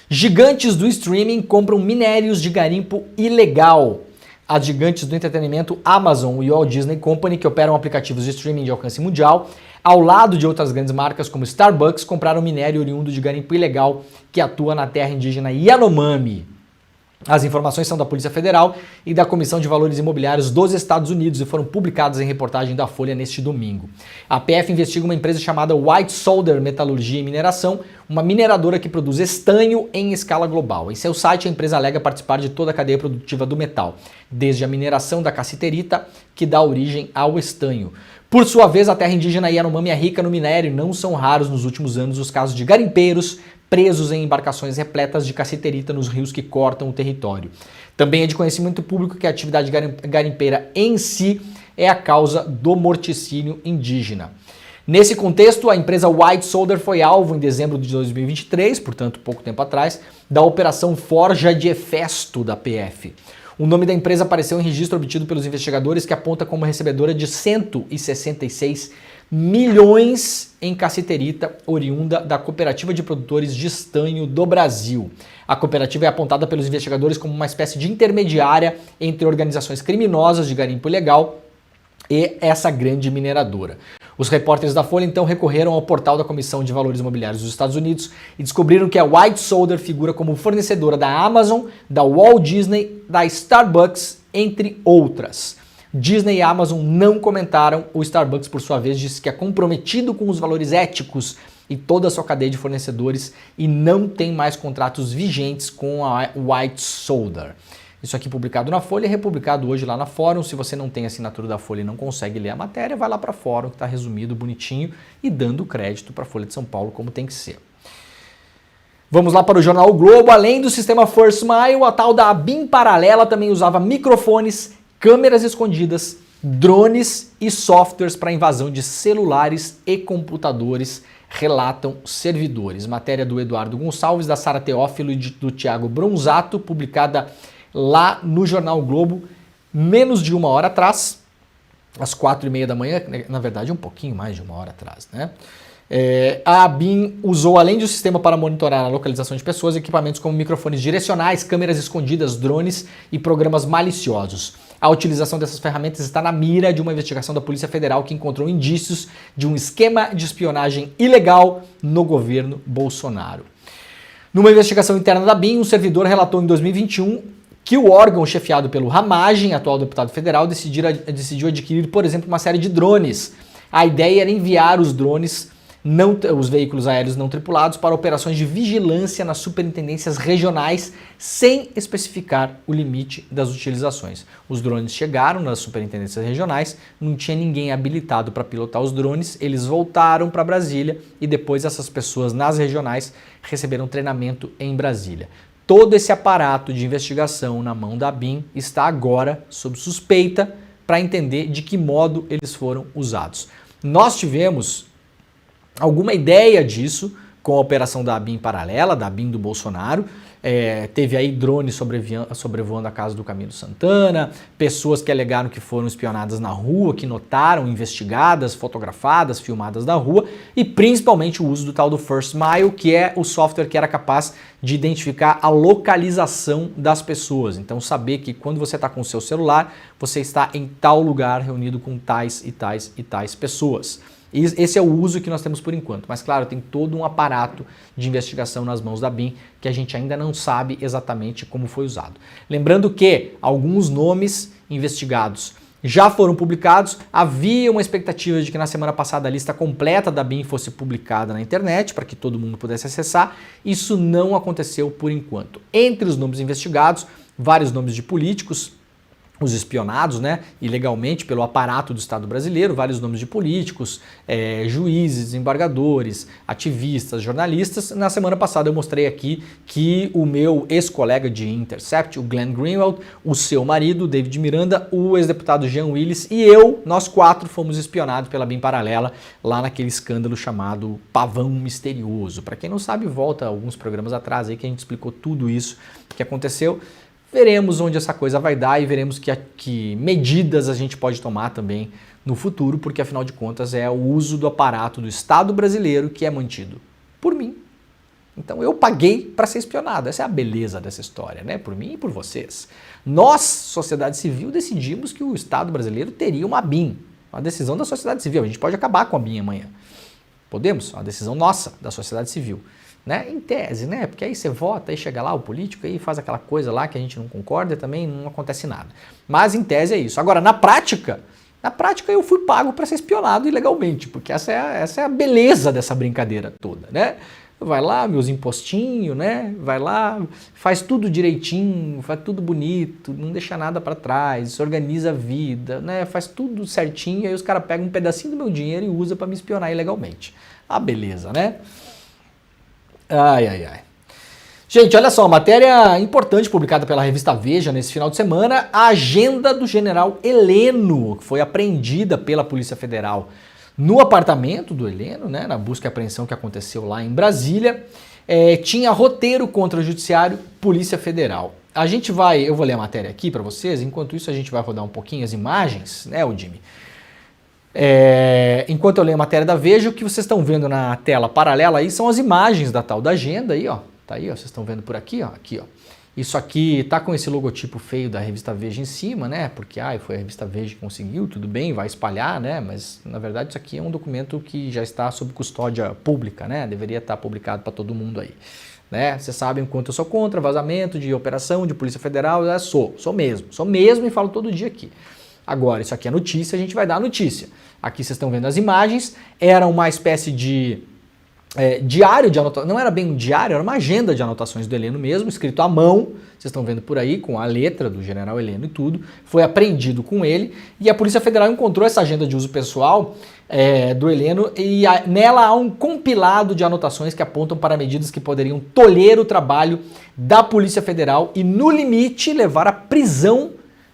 Gigantes do streaming compram minérios de garimpo ilegal. As gigantes do entretenimento Amazon e Walt Disney Company, que operam aplicativos de streaming de alcance mundial, ao lado de outras grandes marcas como Starbucks, compraram minério oriundo de garimpo ilegal que atua na terra indígena Yanomami. As informações são da Polícia Federal e da Comissão de Valores Imobiliários dos Estados Unidos e foram publicadas em reportagem da Folha neste domingo. A PF investiga uma empresa chamada White Solder Metalurgia e Mineração, uma mineradora que produz estanho em escala global. Em seu site, a empresa alega participar de toda a cadeia produtiva do metal, desde a mineração da cassiterita, que dá origem ao estanho. Por sua vez, a terra indígena Yanomami é rica no minério e não são raros nos últimos anos os casos de garimpeiros presos em embarcações repletas de cassiterita nos rios que cortam o território. Também é de conhecimento público que a atividade garimpeira em si é a causa do morticínio indígena. Nesse contexto, a empresa White Solder foi alvo em dezembro de 2023, portanto pouco tempo atrás, da Operação Forja de Hefesto da PF. O nome da empresa apareceu em registro obtido pelos investigadores que aponta como recebedora de 166 milhões em cassiterita oriunda da Cooperativa de Produtores de Estanho do Brasil. A cooperativa é apontada pelos investigadores como uma espécie de intermediária entre organizações criminosas de garimpo ilegal e essa grande mineradora. Os repórteres da Folha então recorreram ao portal da Comissão de Valores Imobiliários dos Estados Unidos e descobriram que a White Solder figura como fornecedora da Amazon, da Walt Disney, da Starbucks, entre outras. Disney e Amazon não comentaram. O Starbucks, por sua vez, disse que é comprometido com os valores éticos e toda a sua cadeia de fornecedores e não tem mais contratos vigentes com a White Solder. Isso aqui publicado na Folha, republicado hoje lá na Fórum. Se você não tem assinatura da Folha e não consegue ler a matéria, vai lá para a Fórum, que está resumido, bonitinho e dando crédito para a Folha de São Paulo como tem que ser. Vamos lá para o jornal o Globo. Além do sistema First Mile, a tal da ABIN paralela também usava microfones, câmeras escondidas, drones e softwares para invasão de celulares e computadores, relatam servidores. Matéria do Eduardo Gonçalves, da Sara Teófilo e do Thiago Bronzato, publicada lá no jornal o Globo, menos de uma hora atrás, às 4h30 da manhã, na verdade um pouquinho mais de uma hora atrás, né? A ABIN usou, além do sistema para monitorar a localização de pessoas, equipamentos como microfones direcionais, câmeras escondidas, drones e programas maliciosos. A utilização dessas ferramentas está na mira de uma investigação da Polícia Federal que encontrou indícios de um esquema de espionagem ilegal no governo Bolsonaro. Numa investigação interna da ABIN, um servidor relatou em 2021 que o órgão chefiado pelo Ramagem, atual deputado federal, decidiu adquirir, por exemplo, uma série de drones. A ideia era enviar os drones, os veículos aéreos não tripulados, para operações de vigilância nas superintendências regionais, sem especificar o limite das utilizações. Os drones chegaram nas superintendências regionais, não tinha ninguém habilitado para pilotar os drones, eles voltaram para Brasília e depois essas pessoas nas regionais receberam treinamento em Brasília. Todo esse aparato de investigação na mão da ABIN está agora sob suspeita para entender de que modo eles foram usados. Nós tivemos alguma ideia disso com a operação da ABIN paralela, da ABIN do Bolsonaro. Teve aí drones sobrevoando a casa do Camilo Santana, pessoas que alegaram que foram espionadas na rua, que notaram, investigadas, fotografadas, filmadas da rua, e principalmente o uso do tal do First Mile, que é o software que era capaz de identificar a localização das pessoas. Então saber que quando você está com o seu celular, você está em tal lugar reunido com tais e tais e tais pessoas. Esse é o uso que nós temos por enquanto, mas claro, tem todo um aparato de investigação nas mãos da ABIN que a gente ainda não sabe exatamente como foi usado. Lembrando que alguns nomes investigados já foram publicados, havia uma expectativa de que na semana passada a lista completa da ABIN fosse publicada na internet para que todo mundo pudesse acessar, isso não aconteceu por enquanto. Entre os nomes investigados, vários nomes de políticos, os espionados, né, ilegalmente pelo aparato do Estado brasileiro, vários nomes de políticos, juízes, desembargadores, ativistas, jornalistas. Na semana passada eu mostrei aqui que o meu ex-colega de Intercept, o Glenn Greenwald, o seu marido, David Miranda, o ex-deputado Jean Willis e eu, nós 4 fomos espionados pela ABIN paralela lá naquele escândalo chamado Pavão Misterioso. Para quem não sabe, volta alguns programas atrás aí que a gente explicou tudo isso que aconteceu. Veremos onde essa coisa vai dar e veremos que medidas a gente pode tomar também no futuro, porque afinal de contas é o uso do aparato do Estado brasileiro que é mantido por mim. Então eu paguei para ser espionado, essa é a beleza dessa história, né? Por mim e por vocês. Nós, sociedade civil, decidimos que o Estado brasileiro teria uma ABIN, uma decisão da sociedade civil. A gente pode acabar com a ABIN amanhã. Podemos? Uma decisão nossa, da sociedade civil. Né? Em tese, né? Porque aí você vota, aí chega lá o político e faz aquela coisa lá que a gente não concorda e também não acontece nada. Mas em tese é isso. Agora, na prática eu fui pago para ser espionado ilegalmente, porque essa é a beleza dessa brincadeira toda, né? Vai lá, meus impostinhos, né? Vai lá, faz tudo direitinho, faz tudo bonito, não deixa nada para trás, organiza a vida, né? Faz tudo certinho, aí os caras pegam um pedacinho do meu dinheiro e usam para me espionar ilegalmente. Ah, beleza, né? Ai, ai, ai. Gente, olha só, matéria importante publicada pela revista Veja nesse final de semana, a agenda do general Heleno, que foi apreendida pela Polícia Federal no apartamento do Heleno, né, na busca e apreensão que aconteceu lá em Brasília, tinha roteiro contra o Judiciário, Polícia Federal. Eu vou ler a matéria aqui para vocês, enquanto isso a gente vai rodar um pouquinho as imagens, né, Jimmy? Enquanto eu leio a matéria da Veja, o que vocês estão vendo na tela paralela aí são as imagens da tal da agenda aí, ó. Tá aí, ó, vocês estão vendo por aqui, ó. Aqui, ó. Isso aqui tá com esse logotipo feio da revista Veja em cima, né? Porque foi a revista Veja que conseguiu, tudo bem, vai espalhar, né? Mas na verdade isso aqui é um documento que já está sob custódia pública, né? Deveria estar publicado para todo mundo aí. Né? Vocês sabem o quanto eu sou contra vazamento de operação de Polícia Federal, sou mesmo e falo todo dia aqui. Agora, isso aqui é notícia, a gente vai dar a notícia. Aqui vocês estão vendo as imagens, era uma espécie de diário de anotações, não era bem um diário, era uma agenda de anotações do Heleno mesmo, escrito à mão, vocês estão vendo por aí, com a letra do general Heleno e tudo, foi apreendido com ele, e a Polícia Federal encontrou essa agenda de uso pessoal do Heleno, e nela há um compilado de anotações que apontam para medidas que poderiam tolher o trabalho da Polícia Federal e, no limite, levar à prisão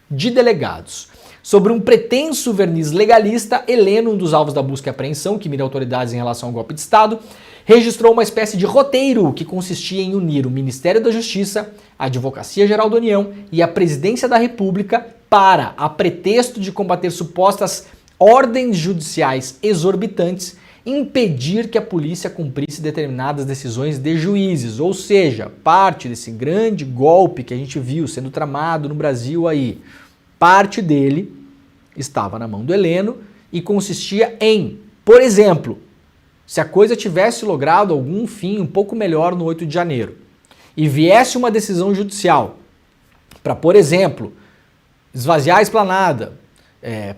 de delegados. Sobre um pretenso verniz legalista, Heleno, um dos alvos da busca e apreensão que mira autoridades em relação ao golpe de Estado, registrou uma espécie de roteiro que consistia em unir o Ministério da Justiça, a Advocacia Geral da União e a Presidência da República para, a pretexto de combater supostas ordens judiciais exorbitantes, impedir que a polícia cumprisse determinadas decisões de juízes. Ou seja, parte desse grande golpe que a gente viu sendo tramado no Brasil aí, parte dele estava na mão do Heleno e consistia em, por exemplo, se a coisa tivesse logrado algum fim um pouco melhor no 8 de janeiro e viesse uma decisão judicial para, por exemplo, esvaziar a esplanada,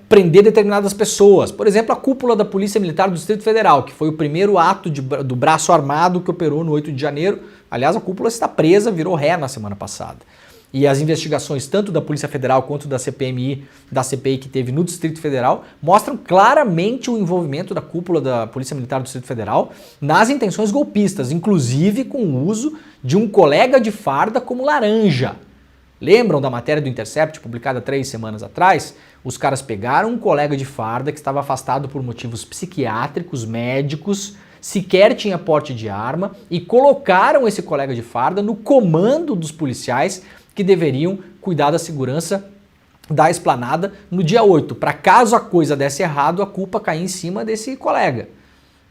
prender determinadas pessoas, por exemplo, a cúpula da Polícia Militar do Distrito Federal, que foi o primeiro ato do braço armado que operou no 8 de janeiro. Aliás, a cúpula está presa, virou ré na semana passada. E as investigações tanto da Polícia Federal quanto da CPMI, da CPI que teve no Distrito Federal, mostram claramente o envolvimento da cúpula da Polícia Militar do Distrito Federal nas intenções golpistas, inclusive com o uso de um colega de farda como laranja. Lembram da matéria do Intercept, publicada 3 semanas atrás? Os caras pegaram um colega de farda que estava afastado por motivos psiquiátricos, médicos, sequer tinha porte de arma, e colocaram esse colega de farda no comando dos policiais que deveriam cuidar da segurança da esplanada no dia 8, para caso a coisa desse errado, a culpa cair em cima desse colega.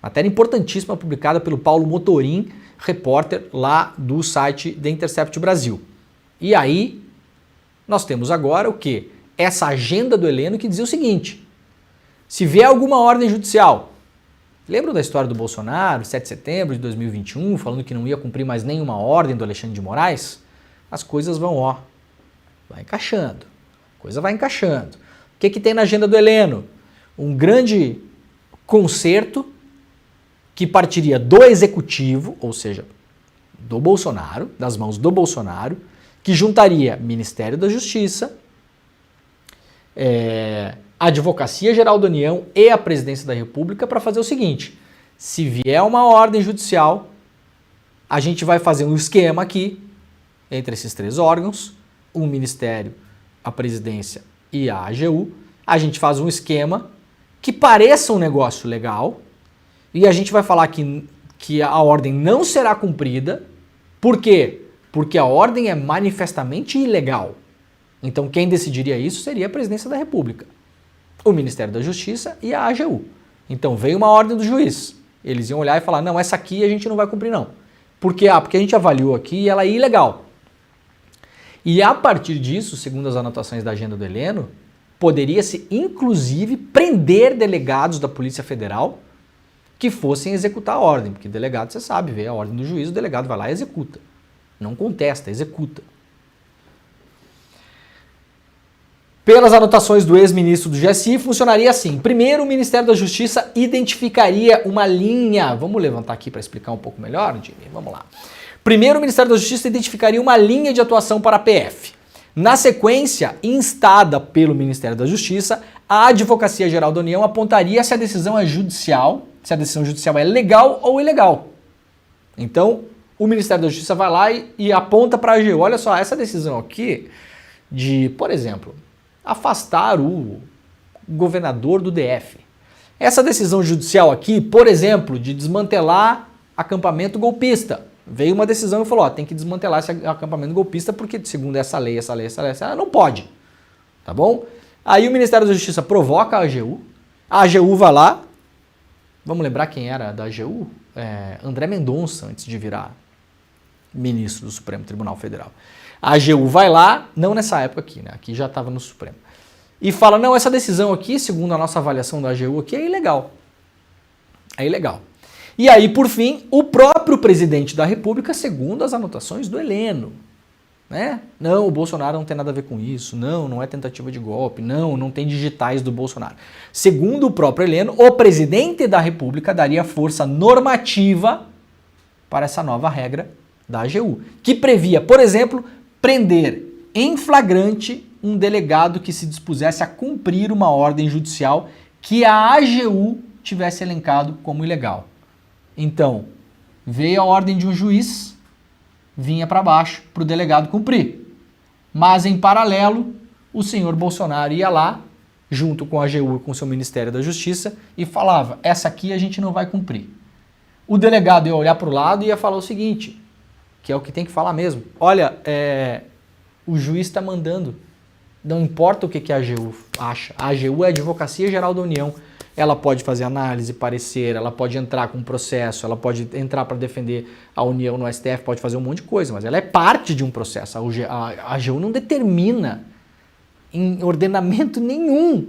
Matéria importantíssima publicada pelo Paulo Motorim, repórter lá do site The Intercept Brasil. E aí, nós temos agora o quê? Essa agenda do Heleno que dizia o seguinte: se vier alguma ordem judicial, lembram da história do Bolsonaro, 7 de setembro de 2021, falando que não ia cumprir mais nenhuma ordem do Alexandre de Moraes? As coisas vão, vai encaixando. A coisa vai encaixando. O que tem na agenda do Heleno? Um grande concerto que partiria do executivo, ou seja, do Bolsonaro, das mãos do Bolsonaro, que juntaria Ministério da Justiça, a Advocacia Geral da União e a Presidência da República para fazer o seguinte: se vier uma ordem judicial, a gente vai fazer um esquema aqui entre esses 3 órgãos, o Ministério, a Presidência e a AGU, a gente faz um esquema que pareça um negócio legal e a gente vai falar que a ordem não será cumprida. Por quê? Porque a ordem é manifestamente ilegal. Então quem decidiria isso seria a Presidência da República, o Ministério da Justiça e a AGU. Então veio uma ordem do juiz, eles iam olhar e falar: não, essa aqui a gente não vai cumprir não. Por quê? Porque a gente avaliou aqui e ela é ilegal. E a partir disso, segundo as anotações da agenda do Heleno, poderia-se inclusive prender delegados da Polícia Federal que fossem executar a ordem, porque delegado, você sabe, vê a ordem do juiz, o delegado vai lá e executa. Não contesta, executa. Pelas anotações do ex-ministro do GSI, funcionaria assim. Primeiro, o Ministério da Justiça identificaria uma linha. Vamos levantar aqui para explicar um pouco melhor, Jimmy? Vamos lá. Primeiro, o Ministério da Justiça identificaria uma linha de atuação para a PF. Na sequência, instada pelo Ministério da Justiça, a Advocacia Geral da União apontaria se a decisão é judicial, se a decisão judicial é legal ou ilegal. Então, o Ministério da Justiça vai lá e aponta para a AGU: olha só, essa decisão aqui de, por exemplo, afastar o governador do DF. Essa decisão judicial aqui, por exemplo, de desmantelar acampamento golpista. Veio uma decisão e falou: tem que desmantelar esse acampamento golpista porque, segundo essa lei, não pode. Tá bom? Aí o Ministério da Justiça provoca a AGU vai lá. Vamos lembrar quem era da AGU? André Mendonça, antes de virar ministro do Supremo Tribunal Federal. A AGU vai lá, não nessa época aqui, né? Aqui já estava no Supremo. E fala: não, essa decisão aqui, segundo a nossa avaliação da AGU aqui, é ilegal. É ilegal. E aí, por fim, o próprio presidente da República, segundo as anotações do Heleno, né? Não, o Bolsonaro não tem nada a ver com isso, não é tentativa de golpe, não tem digitais do Bolsonaro. Segundo o próprio Heleno, o presidente da República daria força normativa para essa nova regra da AGU, que previa, por exemplo, prender em flagrante um delegado que se dispusesse a cumprir uma ordem judicial que a AGU tivesse elencado como ilegal. Então, veio a ordem de um juiz, vinha para baixo para o delegado cumprir. Mas, em paralelo, o senhor Bolsonaro ia lá, junto com a AGU e com o seu Ministério da Justiça, e falava, essa aqui a gente não vai cumprir. O delegado ia olhar para o lado e ia falar o seguinte, que é o que tem que falar mesmo. Olha, o juiz está mandando. Não importa o que a AGU acha. A AGU é a Advocacia Geral da União. Ela pode fazer análise, parecer, ela pode entrar com um processo, ela pode entrar para defender a União no STF, pode fazer um monte de coisa, mas ela é parte de um processo. A AGU não determina em ordenamento nenhum.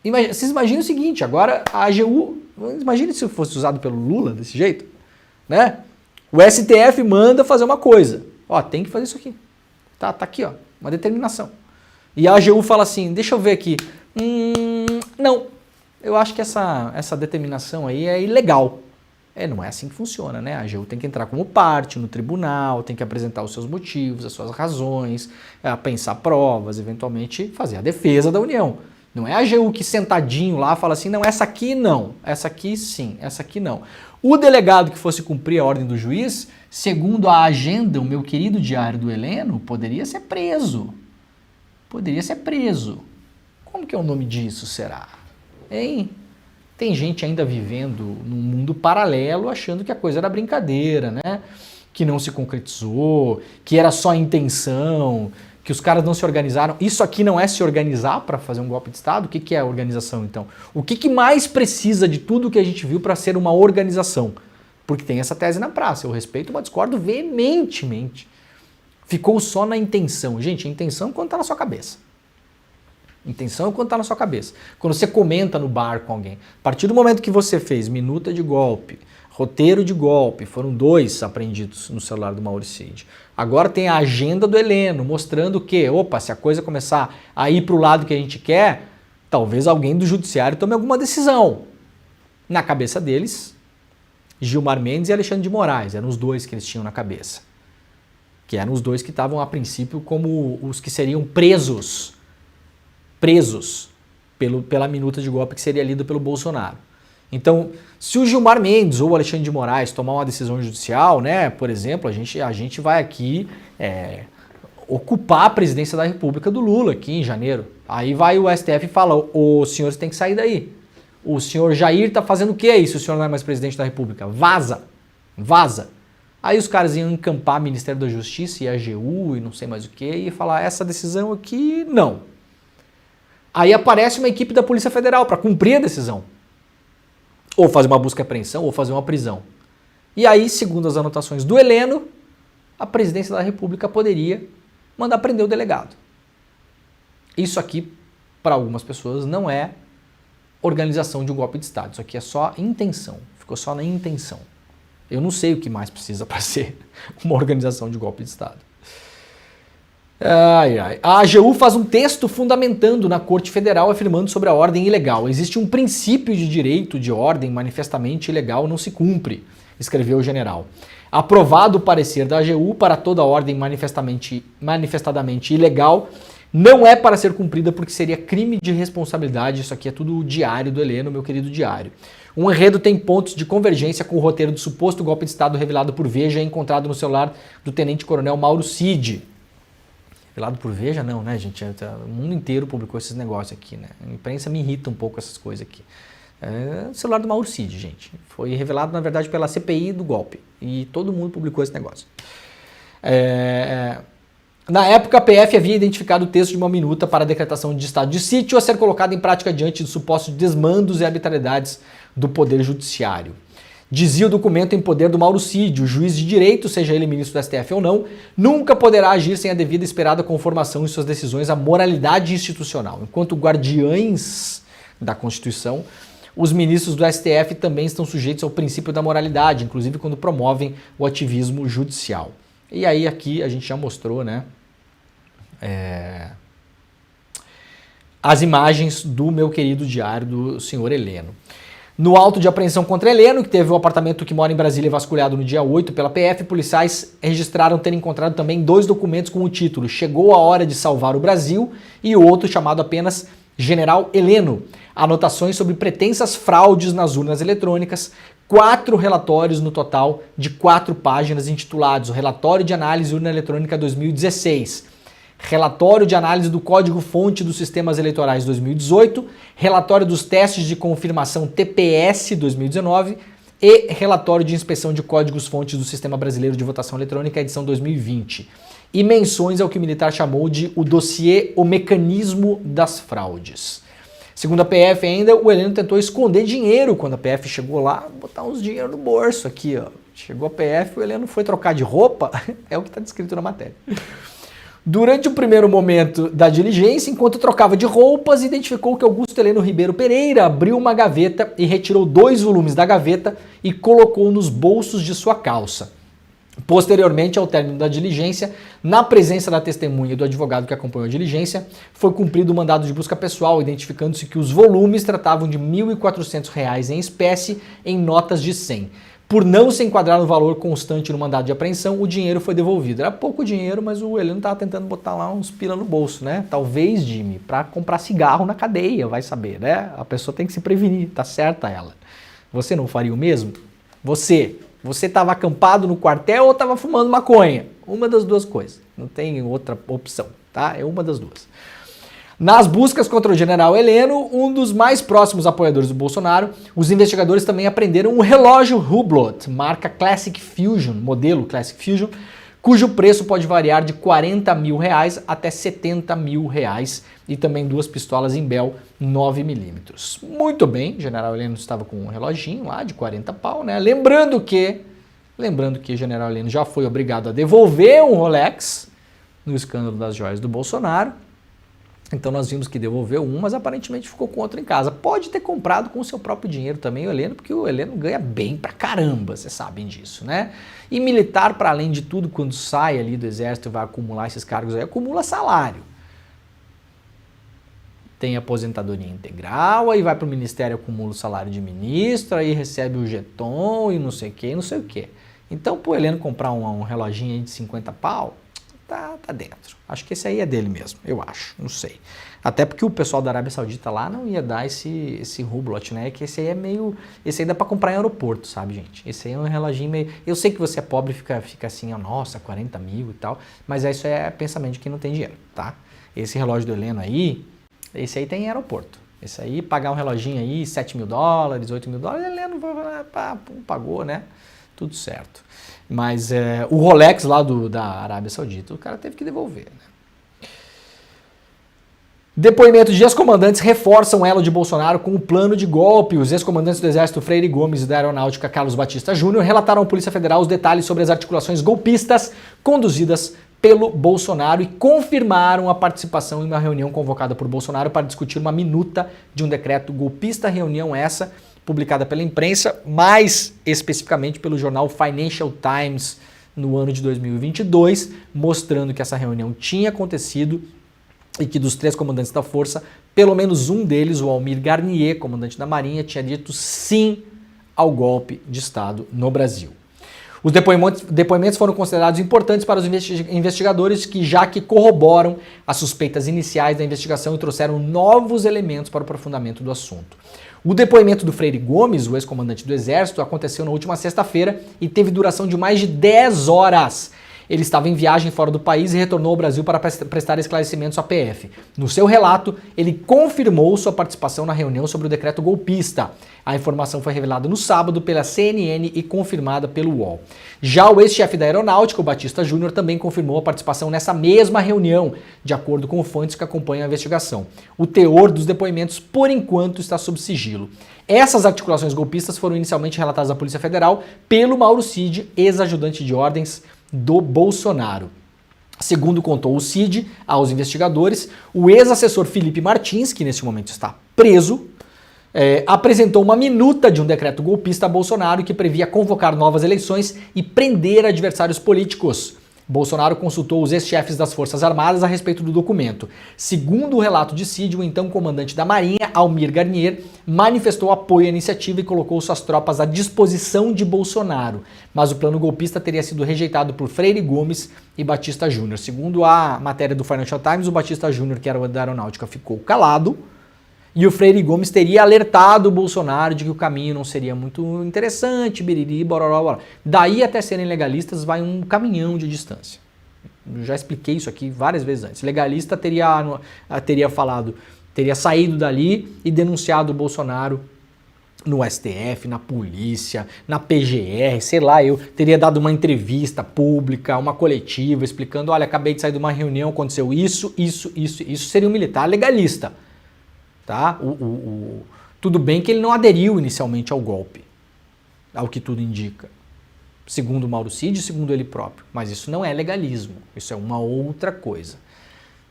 Vocês imaginam o seguinte, agora a AGU, imagine se fosse usado pelo Lula desse jeito, né? O STF manda fazer uma coisa, ó, tem que fazer isso aqui, tá aqui, ó, uma determinação. E a AGU fala assim, deixa eu ver aqui, não, eu acho que essa determinação aí é ilegal. Não é assim que funciona, né? A AGU tem que entrar como parte no tribunal, tem que apresentar os seus motivos, as suas razões, pensar provas, eventualmente fazer a defesa da União. Não é a AGU que sentadinho lá fala assim, não, essa aqui não, essa aqui sim, essa aqui não. O delegado que fosse cumprir a ordem do juiz, segundo a agenda, o meu querido diário do Heleno, poderia ser preso. Poderia ser preso. Como que é o nome disso, será? Hein? Tem gente ainda vivendo num mundo paralelo achando que a coisa era brincadeira, né? Que não se concretizou, que era só intenção, que os caras não se organizaram. Isso aqui não é se organizar para fazer um golpe de Estado? O que é a organização, então? O que mais precisa de tudo que a gente viu para ser uma organização? Porque tem essa tese na praça. Eu respeito, mas discordo veementemente. Ficou só na intenção. Gente, a intenção é quando está na sua cabeça. Intenção é quando está na sua cabeça. Quando você comenta no bar com alguém. A partir do momento que você fez minuta de golpe, roteiro de golpe, foram 2 apreendidos no celular do Mauricide. Agora tem a agenda do Heleno, mostrando que, opa, se a coisa começar a ir para o lado que a gente quer, talvez alguém do judiciário tome alguma decisão. Na cabeça deles, Gilmar Mendes e Alexandre de Moraes, eram os 2 que eles tinham na cabeça. Que eram os 2 que estavam a princípio como os que seriam presos pela minuta de golpe que seria lida pelo Bolsonaro. Então, se o Gilmar Mendes ou o Alexandre de Moraes tomar uma decisão judicial, né, por exemplo, a gente vai aqui ocupar a presidência da República do Lula aqui em janeiro. Aí vai o STF e fala, os senhores têm que sair daí. O senhor Jair está fazendo o que aí se o senhor não é mais presidente da República? Vaza! Aí os caras iam encampar o Ministério da Justiça e a AGU e não sei mais o que e falar, essa decisão aqui, não. Aí aparece uma equipe da Polícia Federal para cumprir a decisão. Ou fazer uma busca e apreensão, ou fazer uma prisão. E aí, segundo as anotações do Heleno, a presidência da República poderia mandar prender o delegado. Isso aqui, para algumas pessoas, não é organização de um golpe de Estado. Isso aqui é só intenção. Ficou só na intenção. Eu não sei o que mais precisa para ser uma organização de golpe de Estado. A AGU faz um texto fundamentando na Corte Federal afirmando sobre a ordem ilegal. Existe um princípio de direito de ordem manifestamente ilegal não se cumpre, escreveu o general. Aprovado o parecer da AGU para toda ordem manifestadamente ilegal, não é para ser cumprida porque seria crime de responsabilidade. Isso aqui é tudo o diário do Heleno, meu querido diário. Um enredo tem pontos de convergência com o roteiro do suposto golpe de Estado revelado por Veja e encontrado no celular do tenente-coronel Mauro Cid. Revelado por Veja não, né, gente? O mundo inteiro publicou esses negócios aqui, né? A imprensa me irrita um pouco essas coisas aqui. O celular do Mauro Cid, gente. Foi revelado, na verdade, pela CPI do golpe. E todo mundo publicou esse negócio. Na época, a PF havia identificado o texto de uma minuta para a decretação de estado de sítio a ser colocado em prática diante de supostos desmandos e arbitrariedades do Poder Judiciário. Dizia o documento em poder do Mauro Cid, o juiz de direito, seja ele ministro do STF ou não, nunca poderá agir sem a devida e esperada conformação em suas decisões à moralidade institucional. Enquanto guardiães da Constituição, os ministros do STF também estão sujeitos ao princípio da moralidade, inclusive quando promovem o ativismo judicial. E aí aqui a gente já mostrou, né, as imagens do meu querido diário do senhor Heleno. No auto de apreensão contra Heleno, que teve o apartamento que mora em Brasília vasculhado no dia 8 pela PF, policiais registraram ter encontrado também 2 documentos com o título Chegou a Hora de Salvar o Brasil e o outro chamado apenas General Heleno. Anotações sobre pretensas fraudes nas urnas eletrônicas, 4 relatórios no total de 4 páginas intitulados Relatório de Análise Urna Eletrônica 2016, Relatório de Análise do Código-Fonte dos Sistemas Eleitorais 2018, Relatório dos Testes de Confirmação TPS 2019 e Relatório de Inspeção de Códigos-Fontes do Sistema Brasileiro de Votação Eletrônica edição 2020. E menções ao que o militar chamou de o dossiê O Mecanismo das Fraudes. Segundo a PF ainda, o Heleno tentou esconder dinheiro quando a PF chegou lá, botar uns dinheiro no bolso aqui, ó. Chegou a PF, o Heleno foi trocar de roupa, é o que está descrito na matéria. Durante o primeiro momento da diligência, enquanto trocava de roupas, identificou que Augusto Heleno Ribeiro Pereira abriu uma gaveta e retirou 2 volumes da gaveta e colocou nos bolsos de sua calça. Posteriormente, ao término da diligência, na presença da testemunha e do advogado que acompanhou a diligência, foi cumprido o mandado de busca pessoal, identificando-se que os volumes tratavam de R$ 1.400 em espécie em notas de 100. Por não se enquadrar no valor constante no mandado de apreensão, o dinheiro foi devolvido. Era pouco dinheiro, mas o Heleno estava tentando botar lá uns pila no bolso, né? Talvez, Jimmy, para comprar cigarro na cadeia, vai saber, né? A pessoa tem que se prevenir, tá certa ela. Você não faria o mesmo? Você estava acampado no quartel ou estava fumando maconha? Uma das duas coisas, não tem outra opção, tá? É uma das duas. Nas buscas contra o general Heleno, um dos mais próximos apoiadores do Bolsonaro, os investigadores também apreenderam um relógio Hublot, marca Classic Fusion, modelo Classic Fusion, cujo preço pode variar de R$ 40 mil até R$ 70 mil, e também 2 pistolas em Bell 9mm. Muito bem, o general Heleno estava com um reloginho lá de 40 pau, né? Lembrando que o general Heleno já foi obrigado a devolver um Rolex no escândalo das joias do Bolsonaro. Então nós vimos que devolveu um, mas aparentemente ficou com outro em casa. Pode ter comprado com o seu próprio dinheiro também o Heleno, porque o Heleno ganha bem pra caramba, vocês sabem disso, né? E militar, para além de tudo, quando sai ali do exército e vai acumular esses cargos aí, acumula salário. Tem aposentadoria integral, aí vai pro ministério, acumula o salário de ministro, aí recebe o jeton e não sei o que, não sei o que. Então, pro Heleno comprar um reloginho aí de 50 pau, tá dentro. Acho que esse aí é dele mesmo, eu acho, não sei. Até porque o pessoal da Arábia Saudita lá não ia dar esse Hublot, né? Que esse aí é meio... Esse aí dá pra comprar em aeroporto, sabe, gente? Esse aí é um reloginho meio... Eu sei que você é pobre e fica assim, ó, nossa, 40 mil e tal, mas isso é pensamento de quem não tem dinheiro, tá? Esse relógio do Heleno aí, esse aí tem em aeroporto. Esse aí, pagar um reloginho aí, 7 mil dólares, 8 mil dólares, Heleno pagou, né? Tudo certo. Mas o Rolex lá da Arábia Saudita, o cara teve que devolver, né? Depoimentos de ex-comandantes reforçam o elo de Bolsonaro com o plano de golpe. Os ex-comandantes do Exército Freire Gomes e da Aeronáutica Carlos Batista Júnior relataram à Polícia Federal os detalhes sobre as articulações golpistas conduzidas pelo Bolsonaro e confirmaram a participação em uma reunião convocada por Bolsonaro para discutir uma minuta de um decreto golpista, reunião essa publicada pela imprensa, mais especificamente pelo jornal Financial Times no ano de 2022, mostrando que essa reunião tinha acontecido e que dos 3 comandantes da força, pelo menos um deles, o Almir Garnier, comandante da Marinha, tinha dito sim ao golpe de Estado no Brasil. Os depoimentos foram considerados importantes para os investigadores já que corroboram as suspeitas iniciais da investigação e trouxeram novos elementos para o aprofundamento do assunto. O depoimento do Freire Gomes, o ex-comandante do Exército, aconteceu na última sexta-feira e teve duração de mais de 10 horas. Ele estava em viagem fora do país e retornou ao Brasil para prestar esclarecimentos à PF. No seu relato, ele confirmou sua participação na reunião sobre o decreto golpista. A informação foi revelada no sábado pela CNN e confirmada pelo UOL. Já o ex-chefe da Aeronáutica, o Batista Júnior, também confirmou a participação nessa mesma reunião, de acordo com fontes que acompanham a investigação. O teor dos depoimentos, por enquanto, está sob sigilo. Essas articulações golpistas foram inicialmente relatadas à Polícia Federal pelo Mauro Cid, ex-ajudante de ordens do Bolsonaro. Segundo contou o Cid aos investigadores, o ex-assessor Felipe Martins, que nesse momento está preso, apresentou uma minuta de um decreto golpista a Bolsonaro que previa convocar novas eleições e prender adversários políticos. Bolsonaro consultou os ex-chefes das Forças Armadas a respeito do documento. Segundo o relato de Cid, o então comandante da Marinha, Almir Garnier, manifestou apoio à iniciativa e colocou suas tropas à disposição de Bolsonaro. Mas o plano golpista teria sido rejeitado por Freire Gomes e Batista Júnior. Segundo a matéria do Financial Times, o Batista Júnior, que era o da Aeronáutica, ficou calado. E o Freire Gomes teria alertado o Bolsonaro de que o caminho não seria muito interessante, biriri, bororó, bororó. Daí até serem legalistas vai um caminhão de distância. Eu já expliquei isso aqui várias vezes antes. Legalista teria saído dali e denunciado o Bolsonaro no STF, na polícia, na PGR, sei lá, eu teria dado uma entrevista pública, uma coletiva, explicando, olha, acabei de sair de uma reunião, aconteceu isso seria um militar legalista. Tá? Tudo bem que ele não aderiu inicialmente ao golpe, ao que tudo indica, segundo o Mauro Cid, segundo ele próprio, mas isso não é legalismo, isso é uma outra coisa.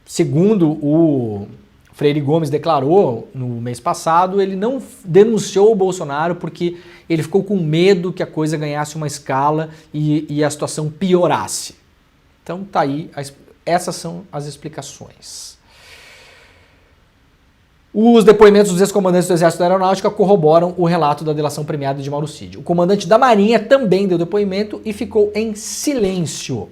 Segundo o Freire Gomes declarou no mês passado, ele não denunciou o Bolsonaro porque ele ficou com medo que a coisa ganhasse uma escala e a situação piorasse. Então tá aí, essas são as explicações. Os depoimentos dos ex-comandantes do Exército da Aeronáutica corroboram o relato da delação premiada de Mauro Cid. O comandante da Marinha também deu depoimento e ficou em silêncio.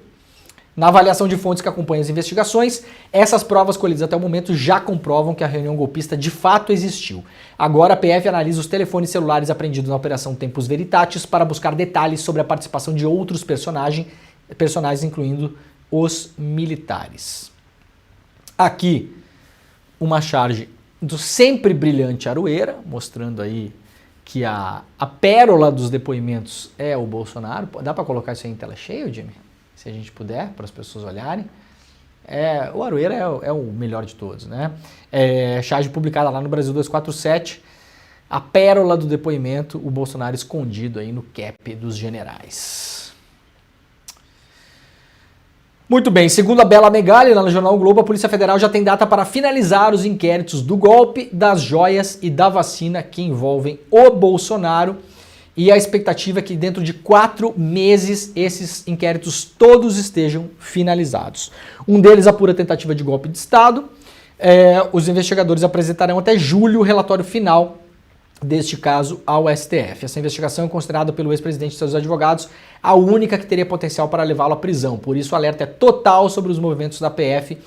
Na avaliação de fontes que acompanham as investigações, essas provas colhidas até o momento já comprovam que a reunião golpista de fato existiu. Agora a PF analisa os telefones celulares apreendidos na Operação Tempus Veritatis para buscar detalhes sobre a participação de outros personagens, incluindo os militares. Aqui, uma charge do sempre brilhante Aroeira, mostrando aí que a pérola dos depoimentos é o Bolsonaro. Dá para colocar isso aí em tela cheia, Jimmy? Se a gente puder, para as pessoas olharem. O Aroeira é o melhor de todos, né? Charge publicada lá no Brasil 247, a pérola do depoimento, o Bolsonaro escondido aí no cap dos generais. Muito bem, segundo a Bela Megali, lá no Jornal o Globo, a Polícia Federal já tem data para finalizar os inquéritos do golpe, das joias e da vacina que envolvem o Bolsonaro. E a expectativa é que dentro de 4 meses esses inquéritos todos estejam finalizados. Um deles apura a tentativa de golpe de Estado. Os investigadores apresentarão até julho o relatório final deste caso ao STF. Essa investigação é considerada pelo ex-presidente e seus advogados a única que teria potencial para levá-lo à prisão. Por isso o alerta é total sobre os movimentos da PF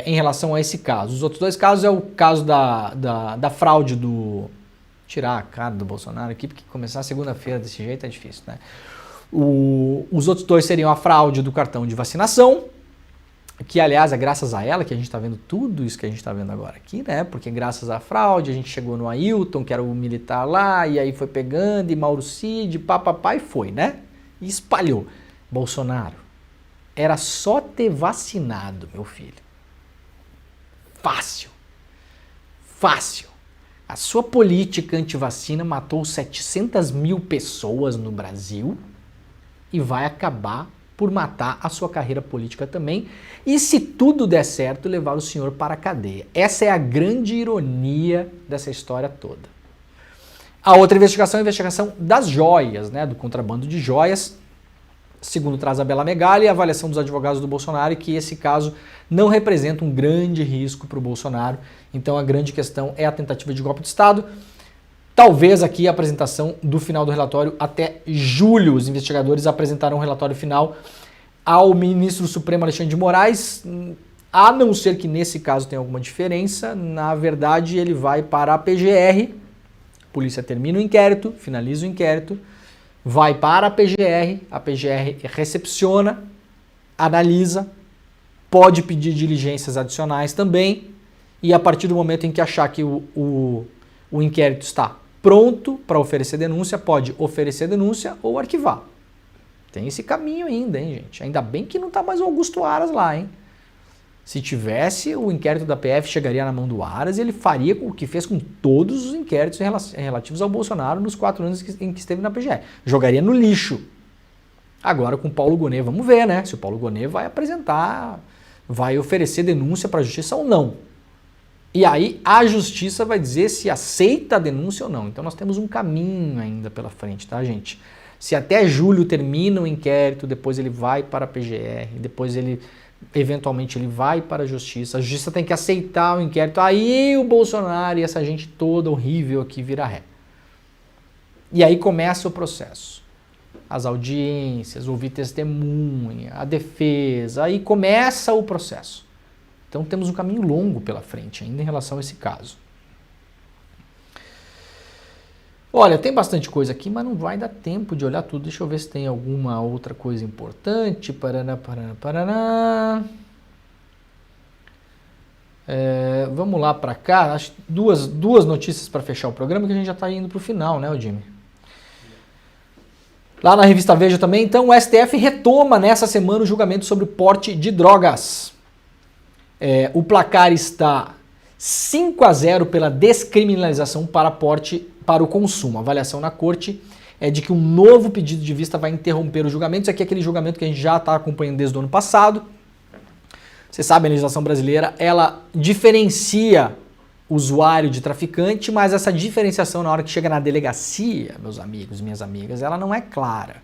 em relação a esse caso. Os outros 2 casos é o caso da fraude do... Tirar a cara do Bolsonaro aqui, porque começar segunda-feira desse jeito é difícil, né? Os outros 2 seriam a fraude do cartão de vacinação, que aliás é graças a ela que a gente está vendo tudo isso que a gente está vendo agora aqui, né? Porque graças à fraude a gente chegou no Ailton, que era o militar lá, e aí foi pegando, e Mauro Cid, papapá, e foi, né? E espalhou. Bolsonaro, era só ter vacinado, meu filho. Fácil. Fácil. A sua política antivacina matou 700 mil pessoas no Brasil e vai acabar por matar a sua carreira política também. E se tudo der certo, levar o senhor para a cadeia. Essa é a grande ironia dessa história toda. A outra investigação é a investigação das joias, né, do contrabando de joias. Segundo traz a Bela Megali, a avaliação dos advogados do Bolsonaro é que esse caso não representa um grande risco para o Bolsonaro. Então a grande questão é a tentativa de golpe de Estado. Talvez aqui a apresentação do final do relatório até julho. Os investigadores apresentarão o relatório final ao ministro Supremo Alexandre de Moraes. A não ser que nesse caso tenha alguma diferença, na verdade ele vai para a PGR. A polícia termina o inquérito, finaliza o inquérito. Vai para a PGR recepciona, analisa, pode pedir diligências adicionais também, e a partir do momento em que achar que o inquérito está pronto para oferecer denúncia, pode oferecer denúncia ou arquivar. Tem esse caminho ainda, hein, gente? Ainda bem que não está mais o Augusto Aras lá, hein? Se tivesse, o inquérito da PF chegaria na mão do Aras e ele faria o que fez com todos os inquéritos relativos ao Bolsonaro nos 4 anos em que esteve na PGR. Jogaria no lixo. Agora com o Paulo Gonet, vamos ver, né? Se o Paulo Gonet vai apresentar, vai oferecer denúncia para a justiça ou não. E aí a justiça vai dizer se aceita a denúncia ou não. Então nós temos um caminho ainda pela frente, tá, gente? Se até julho termina o inquérito, depois ele vai para a PGR, depois ele, eventualmente, ele vai para a Justiça tem que aceitar o inquérito, aí o Bolsonaro e essa gente toda horrível aqui vira ré. E aí começa o processo. As audiências, ouvir testemunha, a defesa, aí começa o processo. Então temos um caminho longo pela frente ainda em relação a esse caso. Olha, tem bastante coisa aqui, mas não vai dar tempo de olhar tudo. Deixa eu ver se tem alguma outra coisa importante. Paraná. Vamos lá para cá. Acho duas notícias para fechar o programa, que a gente já está indo para o final, né, Jimmy? Lá na revista Veja também, então, o STF retoma nessa semana o julgamento sobre o porte de drogas. O placar está 5-0 pela descriminalização para porte para o consumo. A avaliação na corte é de que um novo pedido de vista vai interromper o julgamento. Isso aqui é aquele julgamento que a gente já está acompanhando desde o ano passado. Você sabe, a legislação brasileira, ela diferencia usuário de traficante, mas essa diferenciação na hora que chega na delegacia, meus amigos, minhas amigas, ela não é clara.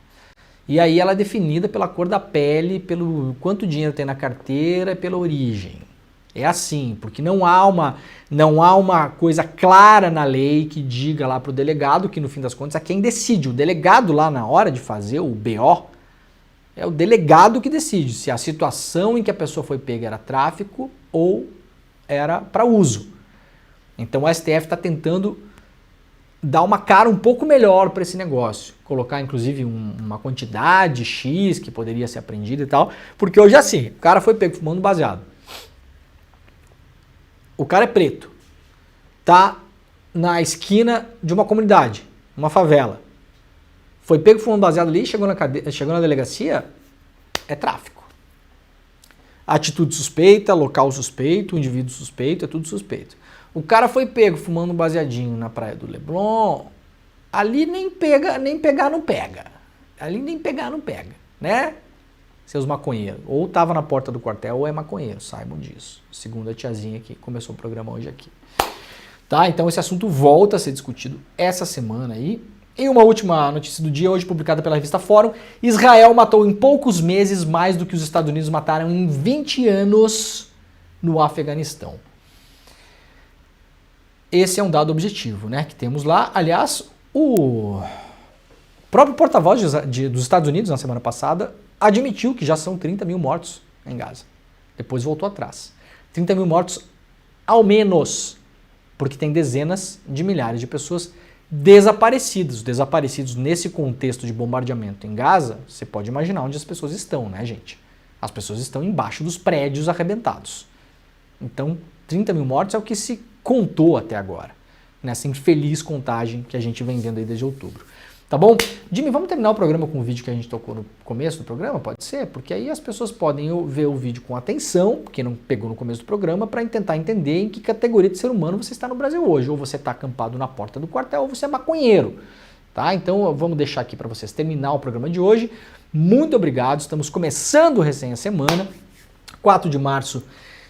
E aí ela é definida pela cor da pele, pelo quanto dinheiro tem na carteira e pela origem. É assim, porque não há uma coisa clara na lei que diga lá para o delegado que no fim das contas é quem decide. O delegado lá na hora de fazer o BO, é o delegado que decide se a situação em que a pessoa foi pega era tráfico ou era para uso. Então o STF está tentando dar uma cara um pouco melhor para esse negócio. Colocar inclusive uma quantidade X que poderia ser apreendida e tal. Porque hoje é assim, o cara foi pego fumando baseado. O cara é preto. Tá na esquina de uma comunidade, uma favela. Foi pego fumando baseado ali, chegou na delegacia, é tráfico. Atitude suspeita, local suspeito, indivíduo suspeito, é tudo suspeito. O cara foi pego fumando baseadinho na praia do Leblon, ali nem pegar não pega. Ali nem pegar não pega, né? Seus maconheiros. Ou tava na porta do quartel ou é maconheiro, saibam disso. Segundo a tiazinha que começou o programa hoje aqui. Tá? Então esse assunto volta a ser discutido essa semana aí. E uma última notícia do dia, hoje publicada pela revista Fórum: Israel matou em poucos meses mais do que os Estados Unidos mataram em 20 anos no Afeganistão. Esse é um dado objetivo, né, que temos lá. Aliás, o próprio porta-voz dos Estados Unidos, na semana passada, admitiu que já são 30 mil mortos em Gaza. Depois voltou atrás. 30 mil mortos ao menos, porque tem dezenas de milhares de pessoas desaparecidos. Desaparecidos nesse contexto de bombardeamento em Gaza, você pode imaginar onde as pessoas estão, né, gente? As pessoas estão embaixo dos prédios arrebentados. Então, 30 mil mortos é o que se contou até agora, nessa infeliz contagem que a gente vem vendo aí desde outubro. Tá bom? Jimmy, vamos terminar o programa com o vídeo que a gente tocou no começo do programa? Pode ser? Porque aí as pessoas podem ver o vídeo com atenção, quem não pegou no começo do programa, para tentar entender em que categoria de ser humano você está no Brasil hoje. Ou você está acampado na porta do quartel, ou você é maconheiro. Tá? Então vamos deixar aqui para vocês terminar o programa de hoje. Muito obrigado, estamos começando o Resenha Semana, 4 de março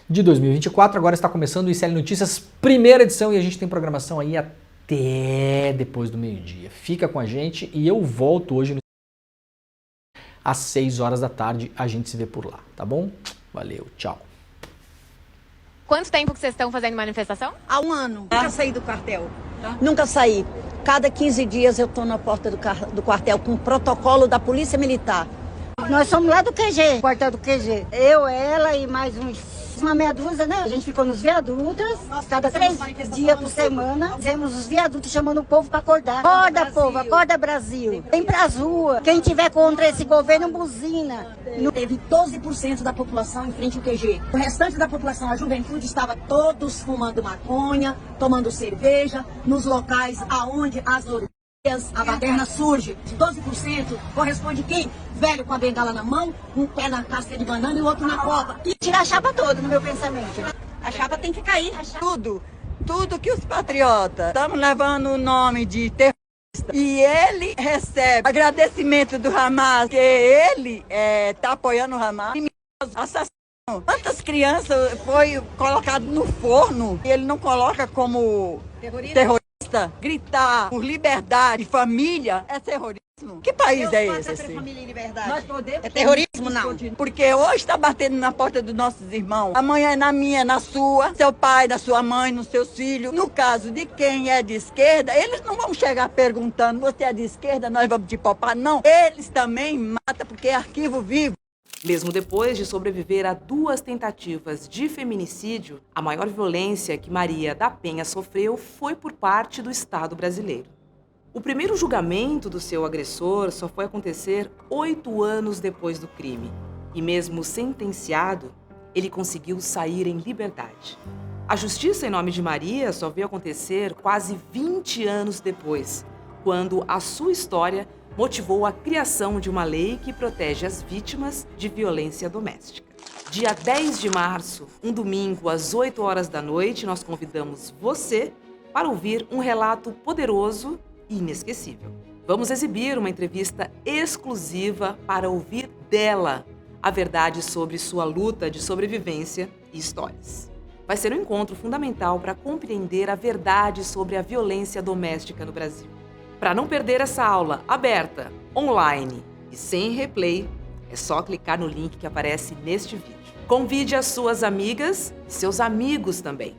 de 2024, agora está começando o ICL Notícias, primeira edição, e a gente tem programação aí até depois do meio-dia. Fica com a gente e eu volto hoje às 6 horas da tarde, a gente se vê por lá, tá bom? Valeu, tchau. Quanto tempo que vocês estão fazendo manifestação? Há um ano. Nunca saí do quartel. Nunca saí. Cada 15 dias eu estou na porta do quartel com o protocolo da Polícia Militar. Nós somos lá do QG, quartel do QG. Eu, ela e mais uma meia dúzia, né? A gente ficou nos viadutos, cada 3 dias por semana. Fizemos os viadutos chamando o povo para acordar. Acorda, povo, acorda, Brasil. Vem pras ruas. Quem tiver contra esse governo, buzina. Teve 12% da população em frente ao QG. O restante da população, a juventude, estava todos fumando maconha, tomando cerveja, nos locais aonde a baderna surge. 12% corresponde quem? Velho com a bengala na mão, um pé na casca de banana e o outro na copa. E tirar a chapa toda, no meu pensamento. A chapa tem que cair. Tudo que os patriotas estamos levando o nome de terrorista. E ele recebe agradecimento do Hamas, que ele está apoiando o Hamas. Assassino. Quantas crianças foi colocado no forno e ele não coloca como terrorista? Gritar por liberdade, família, é terrorismo. Que país é Deus esse? Pátria, Assim? Família e Liberdade. Nós podemos É terrorismo, não. Porque hoje está batendo na porta dos nossos irmãos. Amanhã é na minha, na sua, seu pai, na sua mãe, nos seus filhos. No caso de quem é de esquerda, eles não vão chegar perguntando, você é de esquerda, nós vamos te popar. Não, eles também matam porque é arquivo vivo. Mesmo depois de sobreviver a 2 tentativas de feminicídio, a maior violência que Maria da Penha sofreu foi por parte do Estado brasileiro. O primeiro julgamento do seu agressor só foi acontecer 8 anos depois do crime. E mesmo sentenciado, ele conseguiu sair em liberdade. A justiça em nome de Maria só veio acontecer quase 20 anos depois, quando a sua história motivou a criação de uma lei que protege as vítimas de violência doméstica. Dia 10 de março, um domingo às 8 horas da noite, nós convidamos você para ouvir um relato poderoso e inesquecível. Vamos exibir uma entrevista exclusiva para ouvir dela a verdade sobre sua luta de sobrevivência e histórias. Vai ser um encontro fundamental para compreender a verdade sobre a violência doméstica no Brasil. Para não perder essa aula aberta, online e sem replay, é só clicar no link que aparece neste vídeo. Convide as suas amigas e seus amigos também.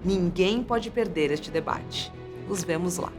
Ninguém pode perder este debate. Nos vemos lá.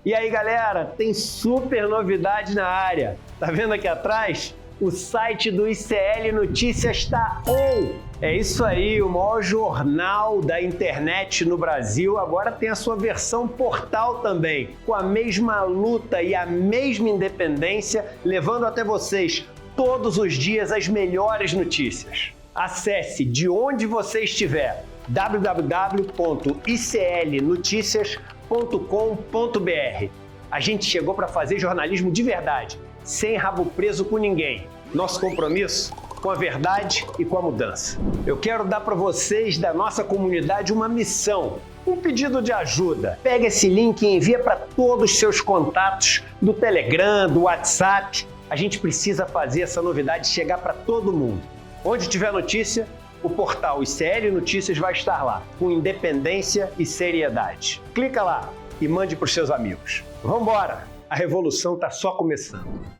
E aí, galera, tem super novidade na área. Tá vendo aqui atrás? O site do ICL Notícias está on! É isso aí, o maior jornal da internet no Brasil agora tem a sua versão portal também, com a mesma luta e a mesma independência, levando até vocês todos os dias as melhores notícias. Acesse de onde você estiver, www.iclnoticias.com.br. A gente chegou para fazer jornalismo de verdade, sem rabo preso com ninguém. Nosso compromisso com a verdade e com a mudança. Eu quero dar para vocês da nossa comunidade uma missão, um pedido de ajuda. Pega esse link e envia para todos os seus contatos do Telegram, do WhatsApp. A gente precisa fazer essa novidade chegar para todo mundo. Onde tiver notícia, o portal ICL Notícias vai estar lá, com independência e seriedade. Clica lá e mande para os seus amigos. Vambora! A revolução está só começando.